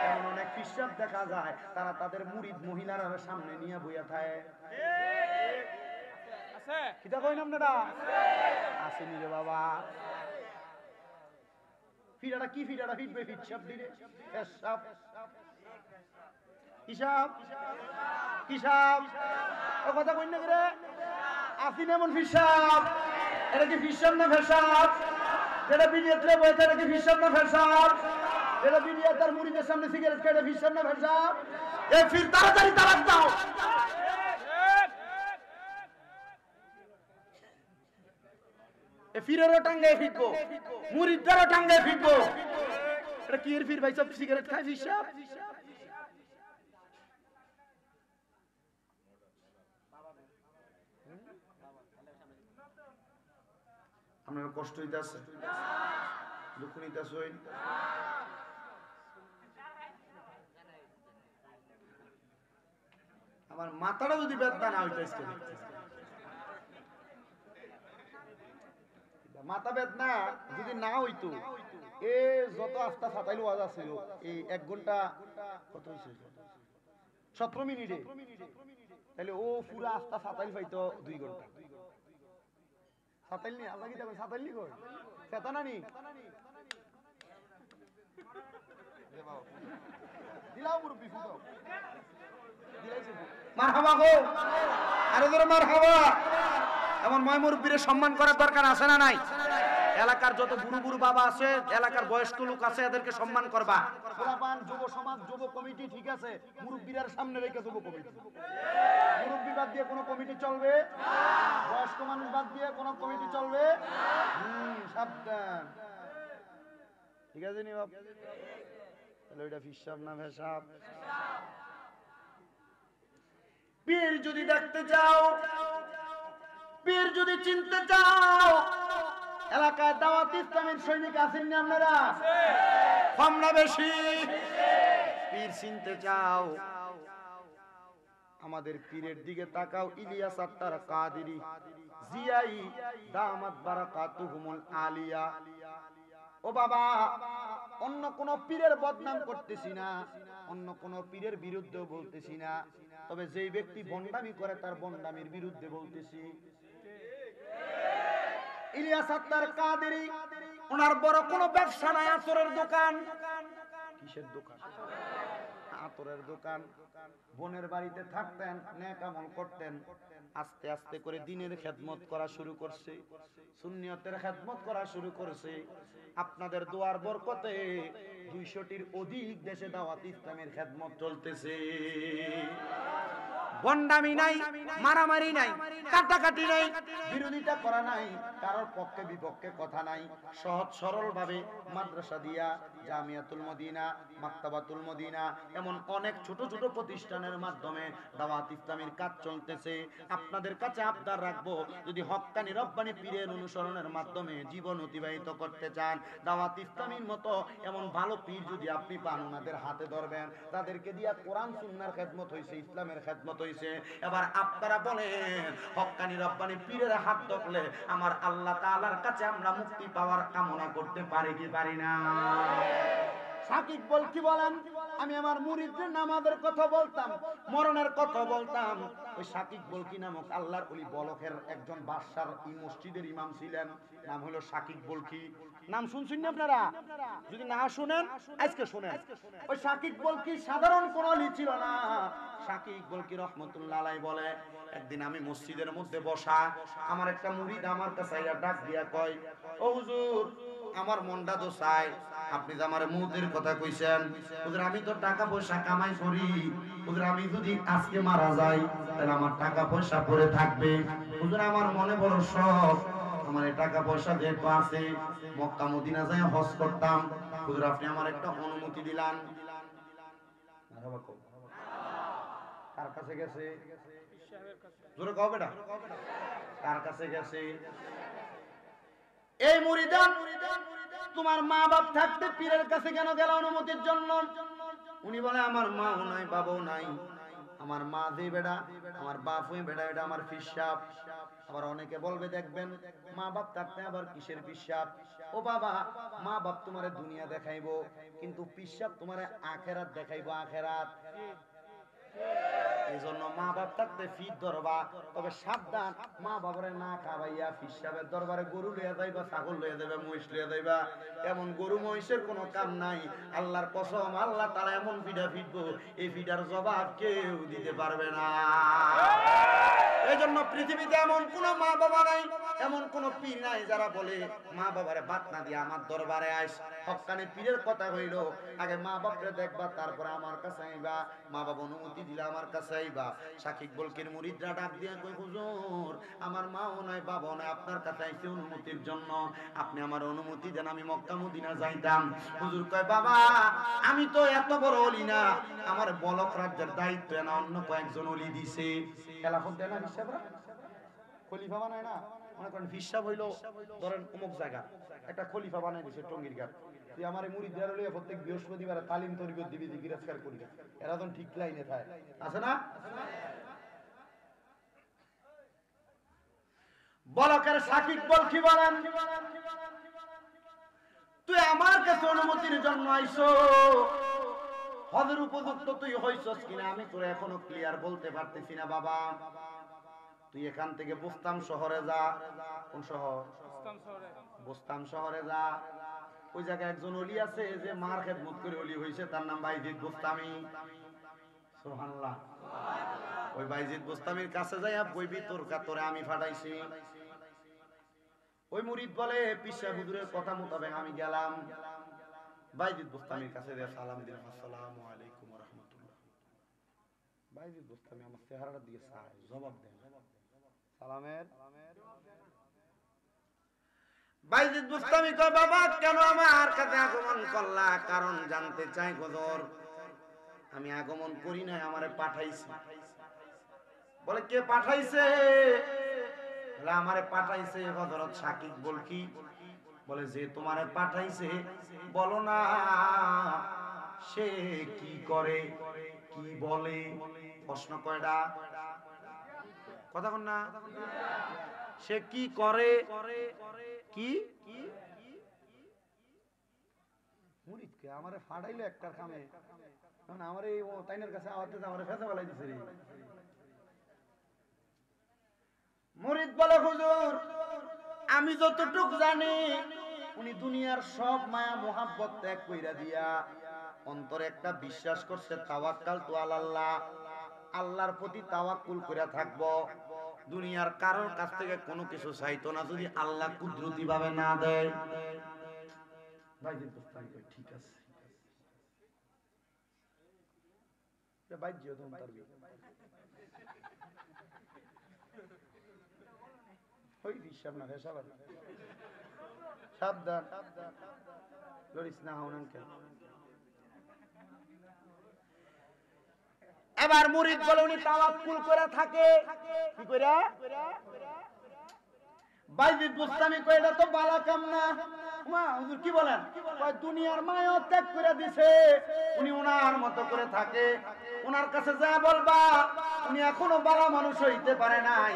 এমন অনেক পিশাব দেখা যায় তারা তাদের মুরিদ মহিলার সামনে নিয়ে বইয়া থাকে আছে কিটা কই নাম না আসেনি রে বাবা ফিরাটা কি ফিরাটা ফিটবে ফিটসাব দিরে হিসাব হিসাব হিসাব ও কথা কই না রে আসিন এমন ফিসাব এটা কি ফিসাব না ফেসাব যেটা বিডিএতে বইতে এটা কি ফিসাব না ফেসাব এটা বিডিএ তার মুরিদের সামনে সিগারেট খেয়ে ফিসাব না ফেসাব এ ফির তাড়াতাড়ি তালাক দাও ফিরেরও টাঙ্গায় ফিটবো মুরিদদারও টাঙ্গায় ফিটবো এটা কি এর ফির ভাই সব সিগারেট খায় ফিসাব আপনার কষ্ট হইতাছে দুঃখ নিতাছে আমার মাথাটা যদি বেদনা না হইতাছে মাথা বেদনা যদি না হইতো এ যত আস্তা ফাটাইল ওয়াজ আছিল এই 1 ঘন্টা কত হইছে 17 মিনিটে তাহলে ও পুরা আস্তা ফাটাইল পাইতো 2 ঘন্টা ফাটাইল নি আল্লাহ কি যাবে ফাটাইল নি কই চেতনা নি দিলাও মুরব্বি ফুটো দিলাইছে মারহাবা গো আরে জোরে মারহাবা এমন ময় মুরব্বিরে সম্মান করার দরকার আছে না নাই এলাকার যত বুড়ো বুড়ো বাবা আছে, এলাকার বয়স্ক লোক আছে, এদেরকে সম্মান করবা। পোলাপান, যুব সমাজ, যুব কমিটি ঠিক আছে, মুরব্বীর সামনে রেখে যুব কমিটি। মুরব্বী বাদ দিয়ে কোনো কমিটি চলবে না, বয়স্ক মানুষ বাদ দিয়ে কোনো কমিটি চলবে না। সাবধান, ঠিক আছে নি বাপ? তাহলে ওইটা ফিসাব না ভেসাব? পীর যদি দেখতে চাও, পীর যদি চিনতে চাও, এলাকায় দাওয়াত ইসলামের সৈনিক আছেন না আপনারা? কম না বেশি? পীর চিনতে চাও, আমাদের পীরের দিকে তাকাও। ইলিয়াস আত্তার কাদেরী জিয়াই দামাত বারাকাতুহুমুল আলিয়া। ও বাবা, অন্য কোন পীরের বদনাম করতেছি না, অন্য কোন পীরের বিরুদ্ধে বলতেছি না, তবে যেই ব্যক্তি বন্ডামি করে তার বন্ডামির বিরুদ্ধে বলতেছি। ইলিয়াস আত্তার কাদেরী, ওনার বড় কোনো ব্যবসা নাই, আতরের দোকান। কিসের দোকান? আতরের দোকান। বোনের বাড়িতে থাকতেন, নেক আমল করতেন, আস্তে আস্তে করে দ্বীনের খেদমত করা শুরু করছে, সুন্নিয়তের খেদমত করা শুরু করছে। আপনাদের দোয়ার বরকতে 200টির অধিক দেশে দাওয়াত ইসলামের খেদমত চলতেছে। বন্ডামি নাই, মারামারি নাই, কাটাকাটি নাই, বিরোধিতা করা নাই, কারোর পক্ষে বিপক্ষে কথা নাই। সহজ সরল ভাবে মাদ্রাসা দিয়া, জামিয়াতুল মদিনা, মাকতাবাতুল মদিনা, এমন অনেক ছোট ছোট প্রতিষ্ঠানের মাধ্যমে দাওয়াত ইসলামের কাজ চলতেছে। আপনাদের কাছে আবদার রাখবো, যদি হক্কানি রব্বানি পীরের অনুসরণের মাধ্যমে জীবন অতিবাহিত করতে চান, দাওয়াত ইসলামের মতো এমন ভালো পীর যদি আপনি পান, ওনাদের হাতে ধরবেন। তাদেরকে দিয়া কোরআন সুন্নাহর খেদমত হইছে, ইসলামের খেদমত হইছে। এবার আপনারা বলেন, হক্কানি রব্বানি পীরের হাত ধরলে আমার আল্লাহ তাআলার কাছে আমরা মুক্তি পাওয়ার কামনা করতে পারি কি পারি না? সাকিব বল কি বলেন? আমি আমার মুরিদদের নামাজের কথা বলতাম, মরণের কথা বলতাম। ওই সাকিব বলকি নামক আল্লাহর ওলি বলখের একজন বাদশার এই মসজিদের ইমাম ছিলেন, নাম হলো সাকিব বলকি। নাম শুনছেন না আপনারা? যদি না শুনেন আজকে শুনেন। ওই সাকিব বলকি সাধারণ কোনো ওলি ছিল না। সাকিব বলকি রহমতুল্লাহ আলাইহি বলে, একদিন আমি মসজিদের মধ্যে বসা, আমার একটা মুরিদ আমার কাছে ডাক দিয়া কয়, ও হুজুর, আমার মনটা তো চায় আপনি যে আমার মৌতের কথা কইছেন, হুজুর আমি তো টাকা পয়সা কামাই করি, হুজুর আমি যদি আজকে মারা যাই তাহলে আমার টাকা পয়সা পড়ে থাকবে, হুজুর আমার মনে বড় শখ, আমার এই টাকা পয়সা যেহেতু আছে, মক্কা মদিনা যাই হজ করতাম, হুজুর আপনি আমার একটা অনুমতি দিলাম। কার কাছে গেছে? জোরে কও বেটা, কার কাছে গেছে? এই মুরিদান, তোমার মা বাপ থাকতে পীরের কাছে কেন গেল অনুমতির জন্য? উনি বলে, আমার মাও নাই, বাবাও নাই, আমার মা যে বেড়া, আমার বাপ ওই বেড়া, এটা আমার ফিসাব। আবার অনেকে বলবে, দেখবেন মা বাপ থাকতে আবার কিসের পিসাব? ও বাবা, মা বাপ তোমারে দুনিয়া দেখাইবো, কিন্তু পিসাব তোমারে আখেরাত দেখাইবো, আখেরাত। এই জন্য মা বাপ থাকতে ফিট ধরবা, তবে সাবধান, মা বাবারে না খাওয়াইয়া ফিসাবের দরবারে গরু লইয়া যাইবা, ছাগল লইয়া যাইবা, মহিষ লইয়া যাইবা। এমন গরু মহিষের কোনো কাম নাই। আল্লাহর কসম, আল্লাহ তারা এমন ফিডা ফিটবো, এই ফিডার জবাব কেউ দিতে পারবে না। এই জন্য পৃথিবীতে এমন কোন মা বাবা নাই, এমন কোন পীর নাই যারা বলে মা বাবারে বাদ না দিয়ে আমার দরবারে আইস। হক্কানি পীরের কথা হইল, আগে মা বাপরে দেখবা, তারপরে আমার কাছে আইবা, মা বাবা অনুমতি দিলে আমার কাছে আইবা। সাকিব বলকির মুরিদরা ডাক দিয়ে কই, হুজুর আমার মাও নাই, বাবাও নাই, আপনার কাছে আইছি অনুমতির জন্য, আপনি আমার অনুমতি দেন, আমি মক্কা মদিনা যাইতাম। হুজুর কয়, বাবা আমি তো এত বড় ওলি না, আমার বলক রাজ্যের দায়িত্ব না অন্য কয়েকজন ওলি দিছে। খেলাফত দেয় না হিসাবরা, খলিফা বানায় না। মনে করেন হিসাব হইলো, ধরেন অমুক জায়গা একটা খলিফা বানাই দিছে টঙ্গির ঘাট, তুই আমার মুরিদ দেওয়ার লইয়া প্রত্যেক বৃহস্পতিবার তালিম তরিকত দিবি, জিজ্ঞাসা করি, এরা তো ঠিক লাইনে থাকে, আছে না? বলকের সাকিব বলকি বলেন, তুই আমার কাছে অনুমতির জন্য আইছো, হজের উপযুক্ত তুই হইছস কিনা আমি তোর এখনো ক্লিয়ার বলতে পারতেছি না বাবা। তুই এখান থেকে বুস্তাম শহরে যা। কোন শহর? বুস্তাম শহরে যা। ওই জায়গায় একজন ওলি আছে যে মার খেদমত করে ওলি হইছে, তার নাম বাইজিদ বুস্তামি। সুবহানাল্লাহ। ওই বাইজিদ বুস্তামির কাছে যাইয়া বইবি, তোর কাতরে আমি ফাটাইছি। ওই মুরিদ বলে পিসা হুজুরের কথা মোতাবেক আমি গেলাম বাইজিদ বুস্তামির কাছে দিয়ে সালাম দিলাম, আসসালামু আলাইকুম ওয়া রাহমাতুল্লাহ। বাইজিদ বুস্তামি আমার চেহারার দিকে চায়, জবাব দেন সালামের। বাইজিদ বুস্তামি কয়, বাবা কেন আমার কাছে আগমন করলা? কারণ জানতে চাই হুজুর। আমি আগমন করি নাই, আমারে পাঠাইছে। বলে কে পাঠাইছে? বলে আমারে পাঠাইছে হযরত শাকিব বলকি। বলে যে তোমারে পাঠাইছে বলো না সে কি করে কি বলে? প্রশ্ন কয়টা? কথা বল না। সে কি করে কি? মুরিদকে আমারে ফাড়াইলো একটার কামে, কারণ আমারে ও তাইনের কাছে আওয়াজ দিতে আমারে ফেসে ফেলাই দিছে রে। মুরিদ বলে হুজুর আমি যতটুক জানি উনি দুনিয়ার সব মায়া মোহাব্বত ত্যাগ কইরা দিয়া অন্তরে একটা বিশ্বাস করছে তাওয়াক্কাল তু আলাল্লাহ, আল্লাহর প্রতি তাওয়াক্কুল কইরা থাকবো। দুনিয়ার কারোর কাছ থেকে কোনো কিছু চাইতো না যদি আল্লাহ কুদরতি ভাবে না দেয়। বাইজিদ বুস্তামি কই ঠিক আছে, বাইজিও তুমি পারবি। ওই হিসাব না হিসাব না, সাবধান লড়িস না হন আঙ্কেল। এবার মুরিদ বলে উনি তাওয়াক্কুল করে থাকে কি কইরা? বাইজিদ বুস্তামি কই এটা তো বালা কাম না। মা হুজুর কি বলেন? কয় দুনিয়ার মায়া ত্যাগ করে দিছে, উনি ওনার মতো করে থাকে। ওনার কাছে যা বলবা উনি এখনো বালা মানুষ হইতে পারে নাই।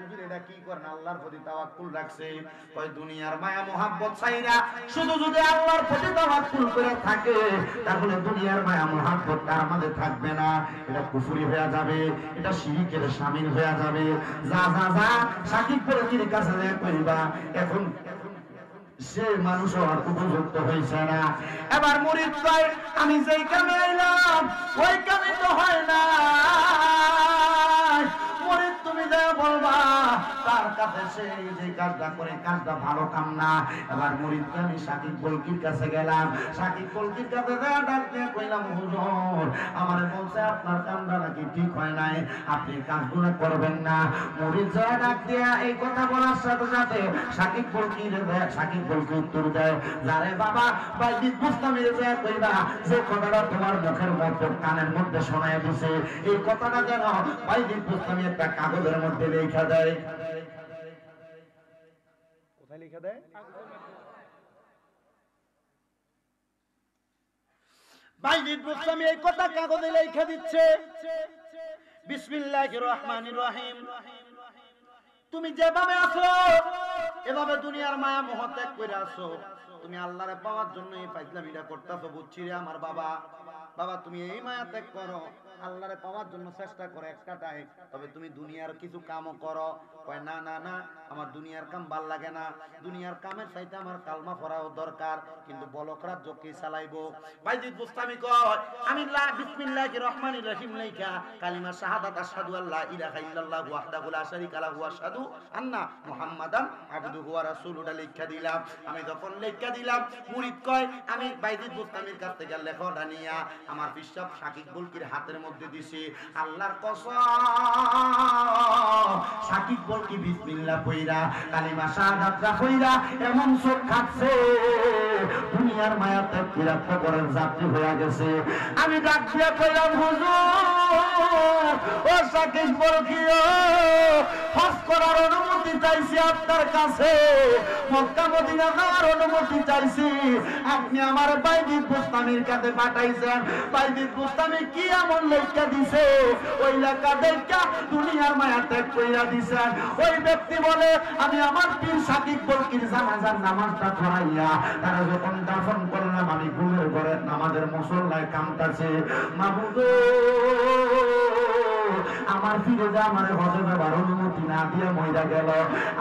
হুজুর এটা কি করেন? আল্লাহর প্রতি তাওয়াক্কুল রাখছে। কয় দুনিয়ার মায়া মোহাব্বত চাইরা শুধু যদি আল্লাহর প্রতি তাওয়াক্কুল করে থাকে তাহলে দুনিয়ার মায়া মোহাব্বত তার মধ্যে থাকবে না। এটা কুফরি হয়ে যাবে, এটা শিরকের শামিল হয়ে যাবে। যা যা যা শাকিব ফরিদের কাছে কইবা এখন সে মানুষ আর উপযুক্ত হয়েছে না। এবার মুরিদ কয় আমি যেই কামে আইলাম ওই কামে তো হয় না। মুরিদ তুমি যা বলবা তার কাছে সে যে কাজটা করে কাজটা ভালো কাম না। এবার মুরিদ আমি শাকিব বলকির কাছে গেলাম। শাকিব বলকির কাছে যা ডাক দিয়ে কইলাম হুজুর আমারে বলছে আপনার কামটা নাকি ঠিক হয় নাই, আপনি কাজগুলো করবেন না। মুরিদ যা ডাক দিয়া এই কথা বলার সাথে সাথে শাকিব বলকি উত্তর দেয়, যারে বাবা বাইজিদ বুস্তামির যা কইবা যে কথাটা তোমার মুখের মধ্যে কানের মধ্যে শোনায় দিছে এই কথাটা যেন বাইজিদ বুস্তামি একটা কাগজের মধ্যে লেখা দেয়। কোথায় লেখা দেয়? বাইজিদ বুস্তামি এই কথা কাগজে লেখা দিচ্ছে, বিসমিল্লাহির রহমানির রহিম। তুমি যেভাবে আছো এভাবে দুনিয়ার মায়া মোহ ত্যাগ করে আছো। তুমি আল্লাহরে পাওয়ার জন্য এই ফাইজলামিটা করতেছো, বুঝছি রে আমার বাবা। বাবা তুমি এই মায়া ত্যাগ করো, আল্লাহরে পাওয়ার জন্য চেষ্টা করো একটা টাইম, তবে তুমি দুনিয়ার কিছু কামও করো। কয় না না না আমার দুনিয়ার কাম ভাল লাগে না, দুনিয়ার কামের চাইতে আমার কালমা পড়াও দরকার, কিন্তু বলক রাজ্য কে চালাইবো? বাইজিদ বুস্তামি কয় আমি বিসমিল্লাহির রহমানির রহিম লেখা কালিমা শাহাদাত আশহাদু আল্লা ইলাহা ইল্লাল্লাহু ওয়াহদাহু লা শারীকা লাহু ওয়া আশহাদু আন্না মুহাম্মাদান আবদুহু ওয়া রাসূলুহু লেখা দিলাম। আমি যখন লেখা দিলাম মুরিদ কয় আমি বাইজিদ বুস্তামির কাছ থেকে লেখাটা নিয়া আমার পিসাব শাকিব বলকির হাতের মধ্যে দিছি। আল্লাহর কসম শাকিব বলকি বিসমিল্লাহ কইরা কালিমা শাহাদাত কইরা এমন চোখ খাচ্ছে দুনিয়ার মায়া ত্যাগ কইরা কবরের যাত্রী হয়ে গেছে। আমি ডাক দিয়া কইলাম হুজুর ও শাকিব বলকি হজ করার অনুমতি চাইছি আপনার কাছে, মক্কা মদিনা যাওয়ার অনুমতি চাইছি, আপনি আমার বাইজিদ বুস্তামির কাছে পাঠাইছেন। বাইজিদ বুস্তামি কি এমন লেখা দিছে ওই লেখা দেখা দুনিয়ার মায়া ত্যাগ কইরা দিছেন। ওই ব্যক্তি বলে আমি আমার পীর শাকিব বলকির জানাজার নামাজটা পড়াইয়া তারা যখন দাফন করলাম আমি ঘুমের ঘরে নামাজের মুসল্লায় কামতাছে, মাহমুদ আমার আমার ফিরে যা আমার হজে যাবার অনুমতি না দিয়ে মইরা গেল।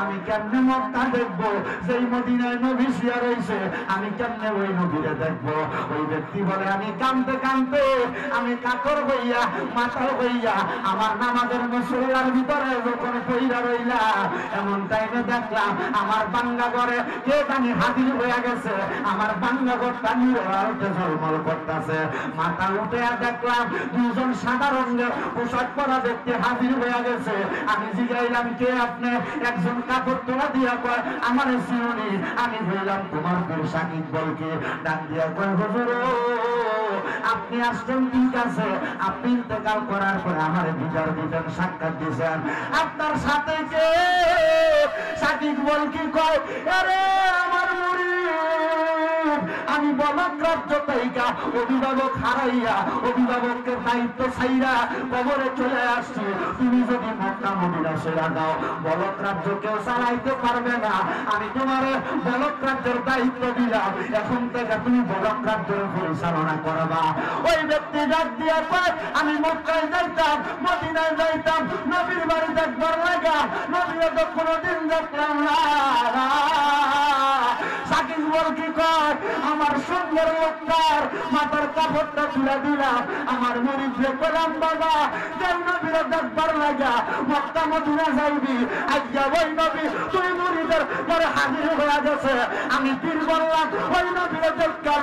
আমি কেমনে মক্কা দেখবো যেই মদিনায় নবী শুয়ে রয়েছে, আমি কেমনে ওই নবীরে দেখবো? ওই ব্যক্তি বলে আমি কাঁদতে কাঁদতে আমি কাতর হইয়া মাতাল হইয়া আমার নামাজের মুসল্লার ভিতরে যখন পইরা রইলাম, এমন টাইমে দেখলাম আমার বাঙ্গা ঘরে কে জানি হাজির হয়ে গেছে। আমার বাঙ্গা ঘরটা নিরতে ঝলমল করতেছে। মাথা উঠে দেখলাম দুজন সাদা রঙের পোশাক পরা ব্যক্তি হাজির হয়ে গেছে। আমি জিজ্ঞাইলাম কে আপনি? একজন কাপড় তোলা দিয়া কয় আমার সিউনি। আমি বললাম তোমার পীর সাকিব বলকে। ডাক দিয়া কয় হুজুর আপনি আসছেন ঠিক আছে, আপনি ইন্তেকাল করার পরে আমার বিচার দিতেন, সাক্ষাৎ দিয়েছেন, আপনার সাথে কে? সাকিব বলকে কয় আরে আমার মুরিদ, আমি বলক রাজ্য তাইকা অভিভাবক হারাইয়া অভিভাবকের দায়িত্ব ছাইরা কবরে চলে আসছি। তুমি যদি মক্কা মদিনা ছেড়ে দাও বলক রাজ্য কেউ চালাইতে পারবে না। আমি তোমার বলক রাজ্যের দায়িত্ব দিলাম, এখন থেকে তুমি বলক রাজ্যের পরিচালনা করবা। ওই ব্যক্তি ডাক দিয়া কয় আমি মক্কায় যাইতাম মদিনায় যাইতাম নবীর বাড়ি দেখবার লাগা, নবীও তো কোনোদিন দেখলাম না। সাকিব বল কি কয় আমার সুন্দর লোকটার মাথার কাপড়টা তুলে দিলাম। আমার মুরিদকে কইলাম বাবা যেই নবীর দেখবার লাগা মক্কা মদিনা যাইবি, আজ্ঞা ওই নবী তুই মুরিদের পরে হাজির হয়ে গেছে। আমি পীর বললাম ওই নবীরে দেখা,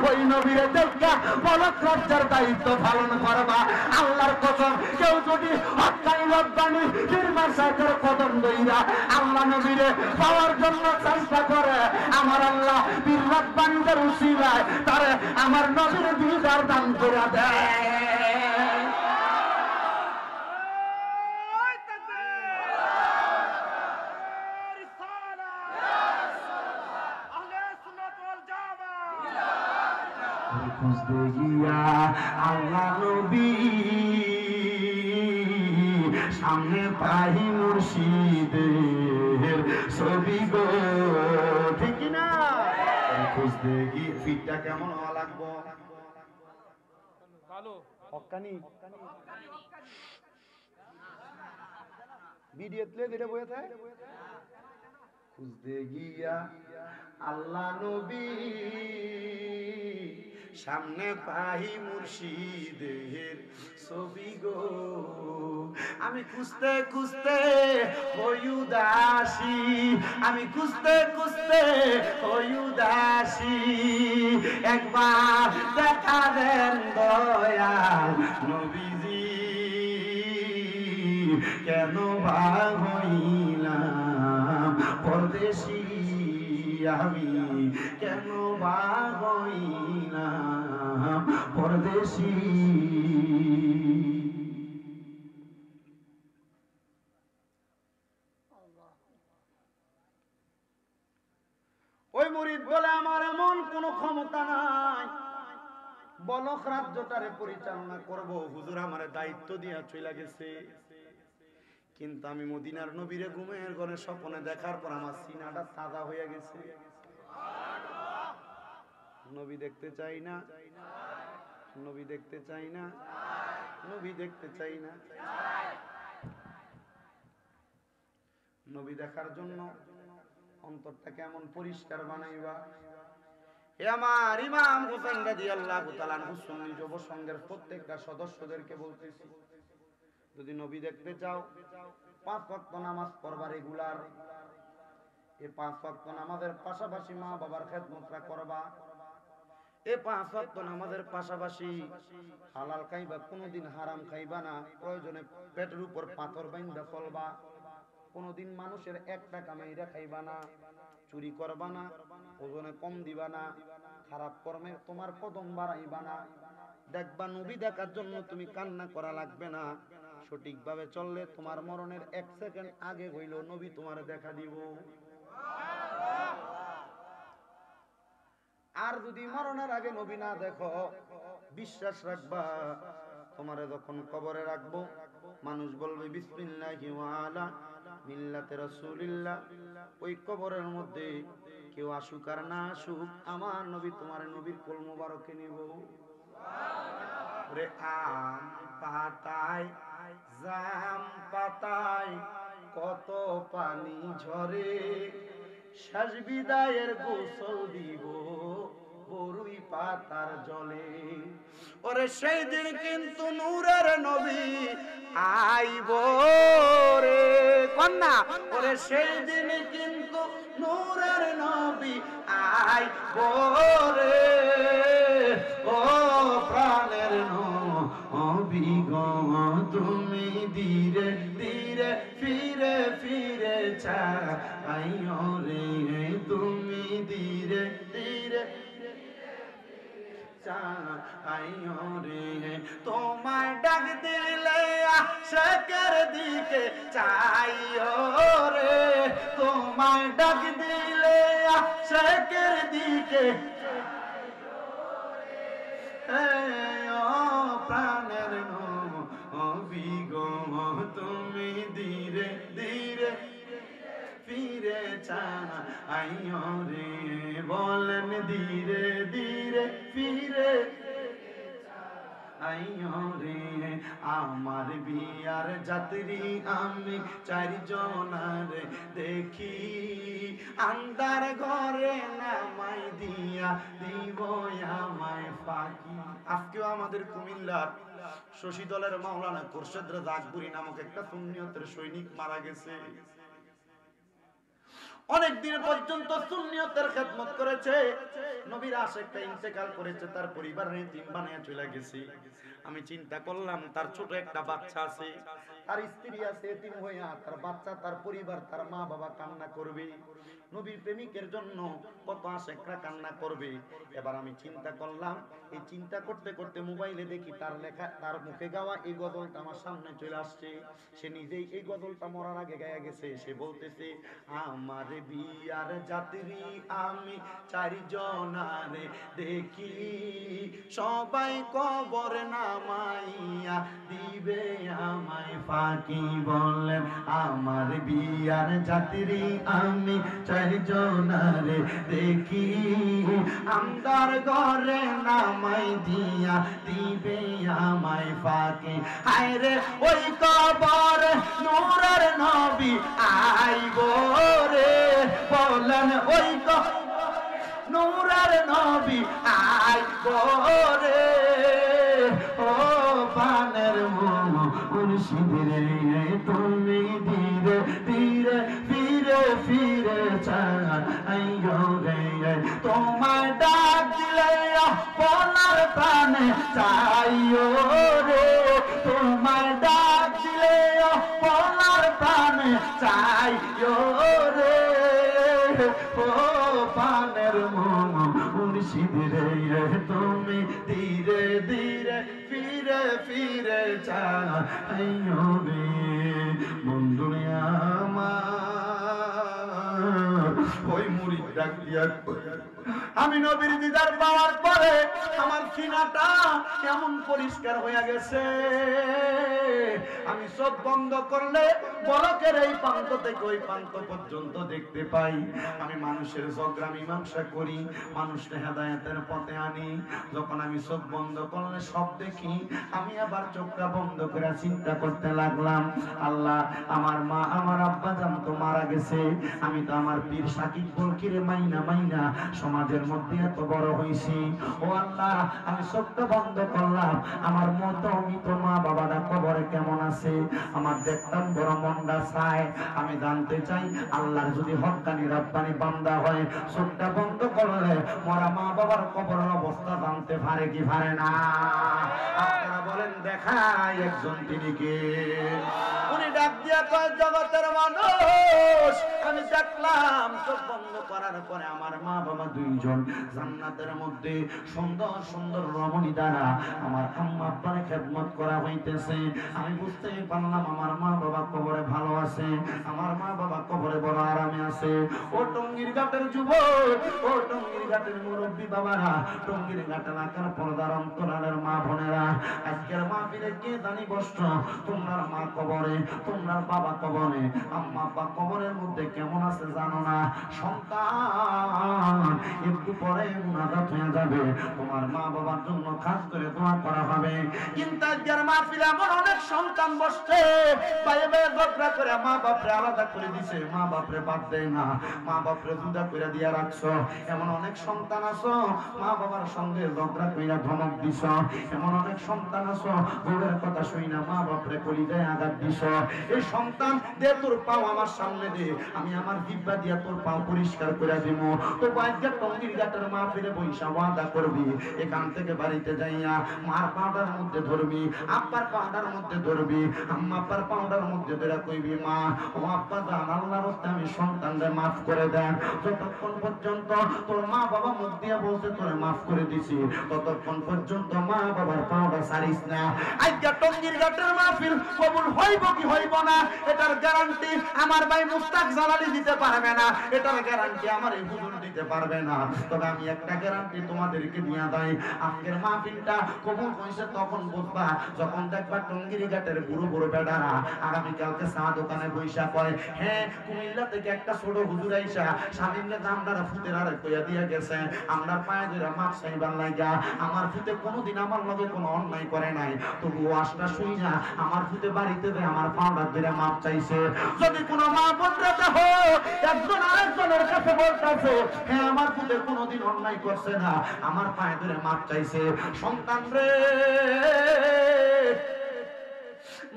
ওই নবীরে দেখা বলক রাজ্যের দায়িত্ব পালন করবা। আল্লাহর কসম কেউ যদি হক্কানি রব্বানি পীর মাশায়েখের কদম দইরা আল্লাহ নবীরে পাওয়ার জন্য চেষ্টা করে, আমার আল্লাহ পীর রব্বানিদের উসিলায় তারে আমার নবীর দিদার দান করে দেয়। খুঁজতে গিয়া আল্লাহ নবী সামনে পাই মুর্শিদের ছবি গো, ঠিক না? খুঁজতে গিয়ে ফিটটা কেমন হওয়া লাগবো? হক্কানি ভিডিও তুলে দিলে বইতে খুঁজতে গিয়া আল্লাহ নবী সামনে পাই মুর্শিদের ছবি গো। আমি খুঁজতে খুঁজতে হই উদাসী, আমি খুঁজতে খুঁজতে হই উদাসী। একবার দেখা দেন দয়াল নবীজি, কেন বা হইলাম পরদেশী আমি, কেন বা হইলাম পরদেশী। ওই মুরিদ বলে আমার এমন কোন ক্ষমতা নাই বলক রাজ্যটারে পরিচালনা করব, হুজুর আমারে দায়িত্ব দিয়া চলে গেছে। কিন্তু আমি মদিনার নবীরে ঘুমের ঘরে স্বপ্নে দেখার পর আমার সিনাটা তাজা হয়ে গেছে। নবী দেখতে চাই না, নবী দেখতে চাই না, নবী দেখতে চাই না। নবী দেখার জন্য অন্তরটা কেমন পরিষ্কার বানাইবা। হে আমার ইমাম হোসেন রাদিয়াল্লাহু তাআলা আনহু সুন্নি যুব সংঘের প্রত্যেকটা সদস্যদেরকে বলতেছি, যদি নবী দেখতে চাও 5 ওয়াক্ত নামাজ পড়বা রেগুলার। এই 5 ওয়াক্ত নামাজের পাশাপাশি মা বাবার খেদমতটা করবা। এই 5 ওয়াক্ত নামাজের পাশাপাশি হালাল খাইবা, কোনোদিন হারাম খাইবা না। প্রয়োজনে পেটের উপর পাথর বাইন্ধা চলবা। কোনোদিন মানুষের 1 টাকা মাইরা খাইবা না, চুরি করবা না, ওজনে কম দিবা না, খারাপ কর্মে তোমার কদম বাড়াইবা না। দেখবা নবী দেখার জন্য তুমি কান্না করা লাগবে না। সঠিকভাবে চললে তোমার মরণের 1 সেকেন্ড আগে হইল নবী তোমার দেখা দিব। আর যদি মরণের আগে নবী না দেখো, বিশ্বাস রাখবা তোমারে যখন কবরে রাখবো মানুষ বলবে বিসমিল্লাহি ওয়া আলা মিল্লাতে রাসূলিল্লাহ। ওই কবরের মধ্যে কেউ আসুক আর না আসুক, আমার নবী তোমার নবীর কোল মোবারকে নিব। ওরে আম পাতায় জাম পাতায় কত পানি ঝরে, শেষ বিদায়ের গোসল দিব বরুই পাতার জলে। ওরে সেই দিন কিন্তু নূরের নবী আইব রে কন্যা, ওরে সেই দিন কিন্তু নূরের নবী আইব রে। ও প্রাণের নবী গো তুমি ধীরে ধীরে ফিরে ফিরে চাইও রে, তুমি ধীরে ধীরে চাইও রে। তোমায় ডাক দিলে আশাকের দিকে চাইও রে, তোমায় ডাক দিলে আশাকের দিকে প্রাণের নবী গো তুমি ধীরে ধীরে ফিরে চাইও রে, বলেন ধীরে ধীরে ফিরে আইও রে। আমার বিয়ার যাত্রী আমি চারজনার দেখি, আন্দার ঘরে নামাই দিয়া দিব আমায় ফাঁকি। আজকেও আমাদের কুমিল্লার শশীদলের মাওলানা খোরশেদ রেজা আকবরী নামক একটা সুন্নিয়তের সৈনিক মারা গেছে। অনেক দিন পর্যন্ত সুন্নিয়তের খেদমত করেছে, নবীর আশিকটা ইন্তেকাল করেছে, তার পরিবারের এতিম বানিয়ে চলে গেছে। আমি চিন্তা করলাম তার ছোট একটা বাচ্চা আছে, তার স্ত্রী আছে এতিম হইয়া, তার বাচ্চা, তার পরিবার, তার মা বাবা কান্না করবে, নবীর প্রেমিকের জন্য কত আশিকরা কান্না করবে। এবার আমি চিন্তা করলাম, এই চিন্তা করতে করতে মোবাইলে দেখি তার লেখা, তার মুখে গাওয়া এই গজলটা আমার সামনে চলে আসছে। সে নিজেই এই গজলটা মরার আগে গায়া গেছে। সে বলতেছে, আমার বিয়ার যাত্রী আমি চারজনারে দেখি, সবাই কবর নামাইয়া দিবে আমায় ফাঁকি। বললেন আমার বিয়ার যাত্রী আমি চারজনারে দেখি, আন্দার ঘরে নামাই দিয়া দিবে আমায় ফাঁকি। হায় রে ওই কবর নূরের নবী আইব রে, বলেন ওই নূরের নবী আইব রে। ও পানের মুর্শিদ রে তুমি ধীরে ধীরে ফিরে ফিরে চাইও রে, তোমায় ডাক দিলে বলার প্রাণে চাইও রে, তোমায় ডাক দিলে বলার প্রাণে চাইও রে। ও পানের মুর্শিদ রে তুমি ধীরে ধীরে ফিরে ফিরে চাইও রে। বন্ধুরে আমার ওই মুরিদ ডাক দিয়া, আমি নবীর দিদার পাওয়ার পরে আমার সিনাটা কেমন পরিষ্কার হয়ে গেছে। আমি চোখ বন্ধ করলে বলকের এই প্রান্ত থেকে ওই প্রান্ত পর্যন্ত দেখতে পাই। আমি মানুষের ঝগড়া মীমাংসা করি, মানুষকে হেদায়েতের পথে আনি। যখন আমি চোখ বন্ধ করলে সব দেখি, আমি আবার চোখটা বন্ধ করে চিন্তা করতে লাগলাম, আল্লাহ আমার মা আমার আব্বা জান তো মারা গেছে, আমি তো আমার পীর সাকিব বলকিরে মাইনা মাইনা সমাজের মধ্যে এত বড় হইছি। ও আল্লাহ আমি চোখটা বন্ধ করলাম, আমার মতো মৃত মা বাবারা কবরে কেমন আছে, আমার দেখতাম বড় মনটা চায়। আমি জানতে চাই আল্লাহর যদি হক্কানি রব্বানি বান্দা হয়, চোখটা বন্ধ করলে মরা মা বাবার কবরের অবস্থা জানতে পারে কি পারে না? আপনারা বলেন দেখায় একজন তিনি কে? উনি ডাক দিয়া কয়, জগতের মানুষ আমি দেখলাম চোখ বন্ধ করার পরে আমার মা বাবা দুইজন জান্নাতের মধ্যে সুন্দর সুন্দর রমণী দ্বারা আমার আম্মা আব্বার খেদমত করা হইতেছে। আমি বুঝতে পারলাম আমার মা বাবা কবরে ভালো আছে, আমার মা বাবা কবরে বড় আরামে আছে। ও টঙ্গীর ঘাটের যুবক, ও টঙ্গীর ঘাটের মুরব্বী বাবারা, টঙ্গীর ঘাট এলাকার পর্দার অন্তরালের মা বোনেরা, আজকের মাহফিলে কে জানি বসছ, তোমার মা কবরে, তোমরা বাবা কবরে, আম্মা আব্বা কবরের মধ্যে কেমন আছে জানো না? সন্তান একটু পরে মুনাজাত হয়ে যাবে, তোমার মা বাবার জন্য খাস করে দোয়া করা হবে। কিন্তু আজকের মাহফিলে এমন অনেক সন্তান বসছে, বাইরে বাইরে ঝগড়া করে মা বাপরে আলাদা করে দিছে, মা বাপরে বাদ দেয় না, মা বাপরে জুদা করে দিয়া রাখছো। এমন অনেক সন্তান আছো মা বাবার সঙ্গে ঝগড়া কইরা ধমক দিছ। এমন অনেক সন্তান আছো বউয়ের কথা শুই না মা বাপরে কলিজায় আঘাত দিছ। এই সন্তান দে তোর পাও আমার সামনে দে, আমি আমার জিহ্বা দিয়া তোর পাও পরিষ্কার করে দিব। তো বাইরে টঙ্গির ঘাটের মাহফিলে বৈশা ওয়াদা করবি, এখান থেকে বাড়িতে যাইয়া মার পাউডার মধ্যে ধরবি, আব্বার পাউডার মধ্যে ধরবি, আম্মা আব্বার পাউডার মধ্যে ধরে কইবি, মা ও আব্বা জান আল্লাহর রাস্তায় আমি সন্তানরে মাফ করে দেন। যতক্ষণ পর্যন্ত তোর মা বাবা মুখ দিয়ে বলছে তোরে মাফ করে দিছি, ততক্ষণ পর্যন্ত মা বাবার পাউডার ছাড়িস না। আজকে টঙ্গির ঘাটের মাহফিল কবুল হইব কি হইব না এটার গ্যারান্টি আমার ভাই মুস্তাক জালালি দিতে পারবে না, এটার গ্যারান্টি আমার এই হুজুর দিতে পারবে না। তবে আমি একটা গ্যারান্টি তোমাদেরকে দিয়া দেই, আজকের মাহফিলটা কবুল হইছে তখন বুঝবা যখন দেখবা টঙ্গির ঘাটের বুড়ো বুড়ো বেড়ারা আগামী কালকে চা দোকানে বৈশা করে, হ্যাঁ কুমিল্লা থেকে একটা ছোট হুজুর আইসা স্বাধীনরে দামদারা ফুতের আরে কইয়া দিয়া গেছে, আমরা পায়ে ধরে মাপ চাইবার লাগা, আমার ফুতে কোনোদিন আমার লগে কোনো অন্যায় করে নাই, তবু ওয়াজটা শুই না আমার ফুতে বাড়িতে যে আমার পাউডার ধরে মাপ চাইছে। যদি কোনো মা বোনরা দেখো একজন আরেকজনের কাছে বলতেছে, হ্যাঁ আমার ফুতে কোনোদিন অন্যায় করছে না, আমার পায়ে ধরে মাপ চাইছে। সন্তান রে,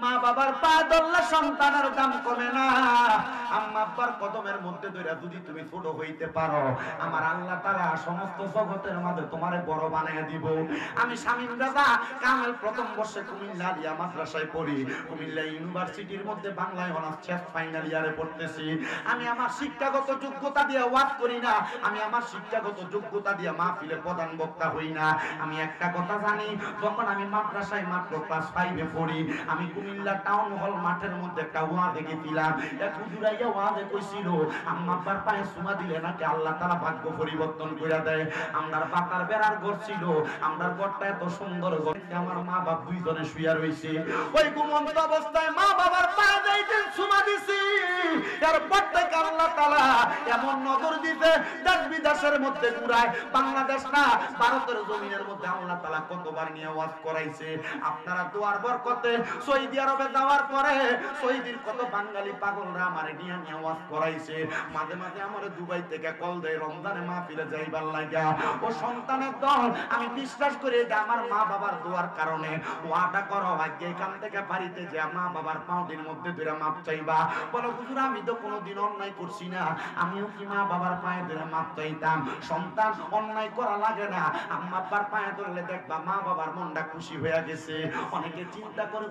মা বাবার পা ধরলে সন্তানের দাম কমে না। আম্মা আব্বার কদমের মধ্যে ধরে যদি তুমি ছোট হইতে পারো, আমার আল্লাহ তাআলা সমস্ত জগতের মাঝে তোমারে বড় বানাইয়া দিব। আমি শামীম দাদা কামেল প্রথম বর্ষে কুমিল্লা আলিয়া মাদ্রাসায় পড়ি, কুমিল্লা ইউনিভার্সিটির মধ্যে বাংলায় অনার্স ফাইনাল ইয়ারে পড়তেছি। আমি আমার শিক্ষাগত যোগ্যতা দিয়ে ওয়াজ করি না, আমি আমার শিক্ষাগত যোগ্যতা দিয়ে মাহফিলে প্রধান বক্তা হই না। আমি একটা কথা জানি, যখন আমি মাদ্রাসায় মাত্র ক্লাস 5 এ পড়ি, আমি কুমিল্লা টাউন হল মাঠের মধ্যে একটা ওয়াজে গেছিলাম। এক হুজুর আইয়া ওয়াজে কইছিল, আম্মা আব্বার পায়ে চুমা দিলে নাকি আল্লাহ তাআলা ভাগ্য পরিবর্তন কইরা দেয়। আমরার পাতার বেড়ার ঘর ছিল, আমরার ঘরটা এত সুন্দর ঘর, আমার মা বাপ দুইজনে শুইয়া রইছে, ওই ঘুমন্ত অবস্থায় মা বাবার পায়ে যাইতেন চুমা দিছি। এরপর থেকে আল্লাহ তাআলা এমন নজর দিতে দেশ বিদেশের মধ্যে ঘুরায়, বাংলাদেশ না ভারতের জমিনের মধ্যে আল্লাহ তাআলা কতবার নিয়ে ওয়াজ করাইছে। আপনারা দোয়ার বরকতে সৌদি আরবে যাওয়ার পরে সৌদির কত বাঙালি পাগলরা আমারে নিয়ে নিয়ে ওয়াজ করাইছে। মাঝে মাঝে আমারে দুবাই থেকে কল দেয় রমজানে মাহফিলে যাইবার লাগা। ও সন্তানের দল, আমি বিশ্বাস করি যে আমার মা বাবার দোয়ার কারণে ওয়াদা করো আজকে এখান থেকে বাড়িতে যে মা বাবার পাউটির মধ্যে ধরে মাপ চাইবা। বলো হুজুর আমি তো কোনোদিন অন্যায় করছি না, আমিও কি মা বাবার পায়ে ধরে মাপ চাইতাম। সন্তান অন্যায় করা লাগে না, আম্মা আব্বার পায়ে ধরলে দেখবা মা বাবার মনটা খুশি হয়ে গেছে। অনেকে চিন্তা করে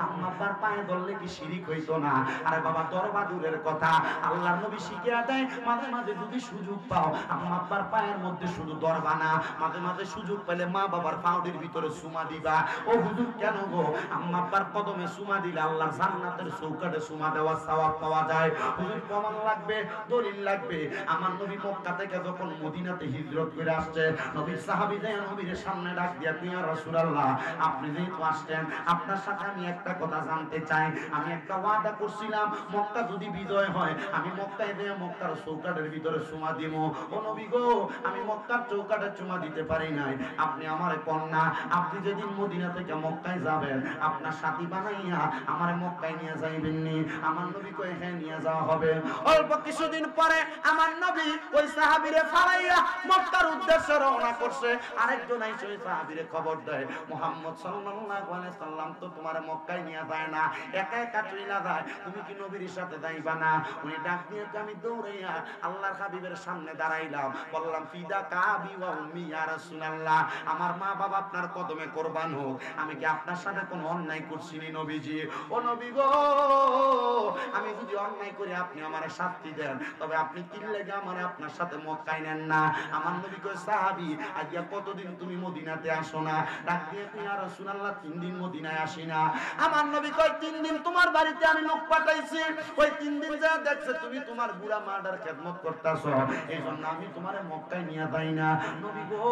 আম্মা আব্বার পায়ে ধরলে কি শিরিক হইতো না? আরে বাবা দরবাদুরের কথা আল্লাহর নবী শিখিয়ে দেয়, মাঝে মাঝে যদি সুযোগ পাও আম্মা আব্বার পায়ের মধ্যে শুধু দরবা না, মাঝে মাঝে সুযোগ পেলে মা বাবার পাউডির ভিতরে সুমা দিবা। ও হুজুর কেন গো? আম্মা আব্বার কদমে সুমা দিলে আল্লাহর জান্নাতের চৌকাঠে সুমা দেওয়া সওয়াব পাওয়া যায়। হুজুর প্রমাণ লাগবে, দলিল লাগবে। আমার নবী মক্কা থেকে যখন মদিনাতে হিজরত করে আসছে, নবীর সাহাবীদের নবীর সামনে ডাক দিয়া, ইয়া রাসূলুল্লাহ আপনি যেহেতু আসছেন আপনার সাথে আমি একটা কথা জানতে চাই। আমি একটা ওয়াদা করছিলাম মক্কা যদি বিজয় হয় আমি মক্কায় গিয়ে মক্কার চৌকাঠের ভিতরে চুমা দিব। ও নবী গো, আমি মক্কার চৌকাঠে চুমা দিতে পারি নাই, আপনি আমার কন্যা, আপনি যেদিন মদিনা থেকে মক্কায় যাবেন আপনার সাথী বানাইয়া আমার মক্কায় নিয়ে যাইবেন নি? আমার নবী কই হ্যাঁ নিয়ে যাওয়া হবে। অল্প কিছুদিন পরে আমার নবী ওই সাহাবীরে ফালাইয়া মক্কার উদ্দেশ্যে রওনা করছে। আরেকজন আইসে ওই সাহাবীরে খবর দেয়, মুহাম্মদ সাল্লাল্লাহু আলাইহি সাল্লাম তো তোমার মক্কায় নিয়ে যায় না, একা একা চইলা যায়, তুমি কি নবীর সাথে যাইবা না? উনি ডাক দিয়ে আমি দৌড়াইয়া আল্লাহর হাবিবের সামনে দাঁড়াইলাম, বললাম ফিদা কাবি ওয়া উম্মি ইয়া রাসূলুল্লাহ, আমার মা বাবা আপনার কদমে কুরবান হোক, আমি কি আপনার সাথে কোনো অন্যায় করছি নি নবীজি? ও নবী গো, আমি যদি অন্যায় করি আপনি আমারে শাস্তি দেন, তবে আপনি কি লাগি আমারে আপনার সাথে মক্কায় নেন না? আমার নবী কই সাহাবী আজ কতদিন তুমি মদিনাতে আসো না? ডাক দিয়ে ইয়া রাসূলুল্লাহ 3 দিন মদিনায় আসি আসি না। আমার নবী কয় 3 দিন তোমার বাড়িতে আমি লোক পাঠাইছি, ওই 3 দিন যা দেখছে তুমি তোমার বুড়া মাটার খেদমত করতেছো, এই জন্য আমি তোমারে মক্কায় নিয়ে যাই না। নবী গো,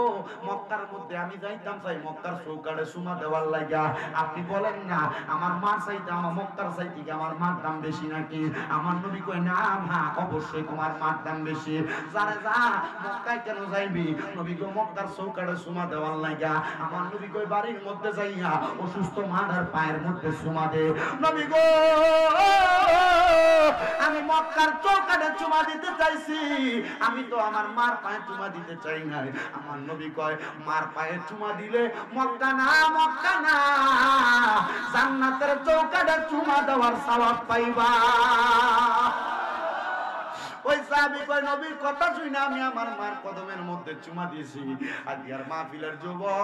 মক্কার মধ্যে আমি যাইতাম চাই মক্কার চৌকাঠে সুমা দেওয়ার লাগা, আপনি বলেন না আমার মার চাইতে আমার মক্কার চাইতে কি আমার মার দাম বেশি নাকি? আমার নবী কয় না মা, অবশ্যই তোমার মার দাম বেশি। যারে যা মক্কায় কেন যাইবি? নবী গো, মক্কার চৌকাঠে সুমা দেওয়ার লাগা। আমার নবী কয় বাড়ির মধ্যে যাইয়া অসুস্থ মাটার পায়ের মধ্যে সুমা দে। নবী গো, আমি মক্কার চৌকাঠে চুমা দিতে চাইছি, আমি তো আমার মার পায়ে চুমা দিতে চাই না। আমার নবী কয় মার পায়ে চুমা দিলে মক্কা না, মক্কা না, জান্নাতের চৌকাঠে চুমা দেওয়ার সওয়াব পাইবা। ওই সাহাবী কয় নবীর কথা শুনে আমি আমার মার কদমের মধ্যে চুমা দিয়েছি। আজকের মাহফিলের যুবক,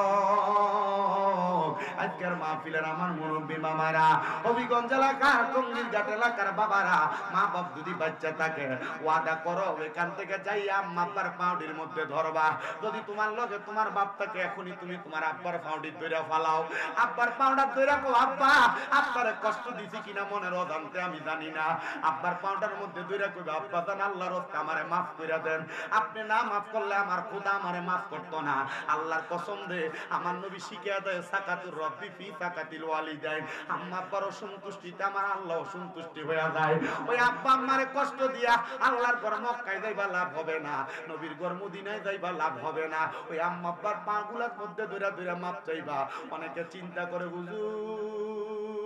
আজকের মাহফিলের আমার মুরব্বী মামারা, হবিগঞ্জ এলাকার টঙ্গীর ঘাট এলাকার বাবারা, মা বাপ যদি বাচ্চা থাকে ওয়াদা করো এখান থেকে যাই আম্মা আব্বার পাউডির মধ্যে ধরবা। যদি তোমার লগে তোমার বাপ থাকে এখনই তুমি তোমার আব্বার পাউডি ধরে ফালাও, আব্বার পাউডার ধরে কো আব্বা আব্বারে কষ্ট দিছি কিনা মনের অজান্তে আমি জানি না, আব্বার পাউডার মধ্যে ধরে কইবা আব্বা জান আল্লাহর রাস্তে আমারে maaf কইরা দেন, আপনি না maaf করলে আমার খোদা আমারে maaf করতো না। আল্লাহর কসম দে আমার নবী শিখিয়ে দেয় সাকাতুর রব্বি ফি সাকাতিল ওয়ালিদাইন, আম্মা আব্বার সন্তুষ্টিতে আমার আল্লাহ সন্তুষ্টি হয়ে যায়। ওই আব্বা আম্মারে কষ্ট দিয়া আল্লাহর ঘর মক্কায় যাইবা লাভ হবে না, নবীর ঘর মদিনায় যাইবা লাভ হবে না। ওই আম্মা আব্বার পাগুলার মধ্যে ধরে ধরে মাপ চাইবা। অনেকে চিন্তা করে হুজুর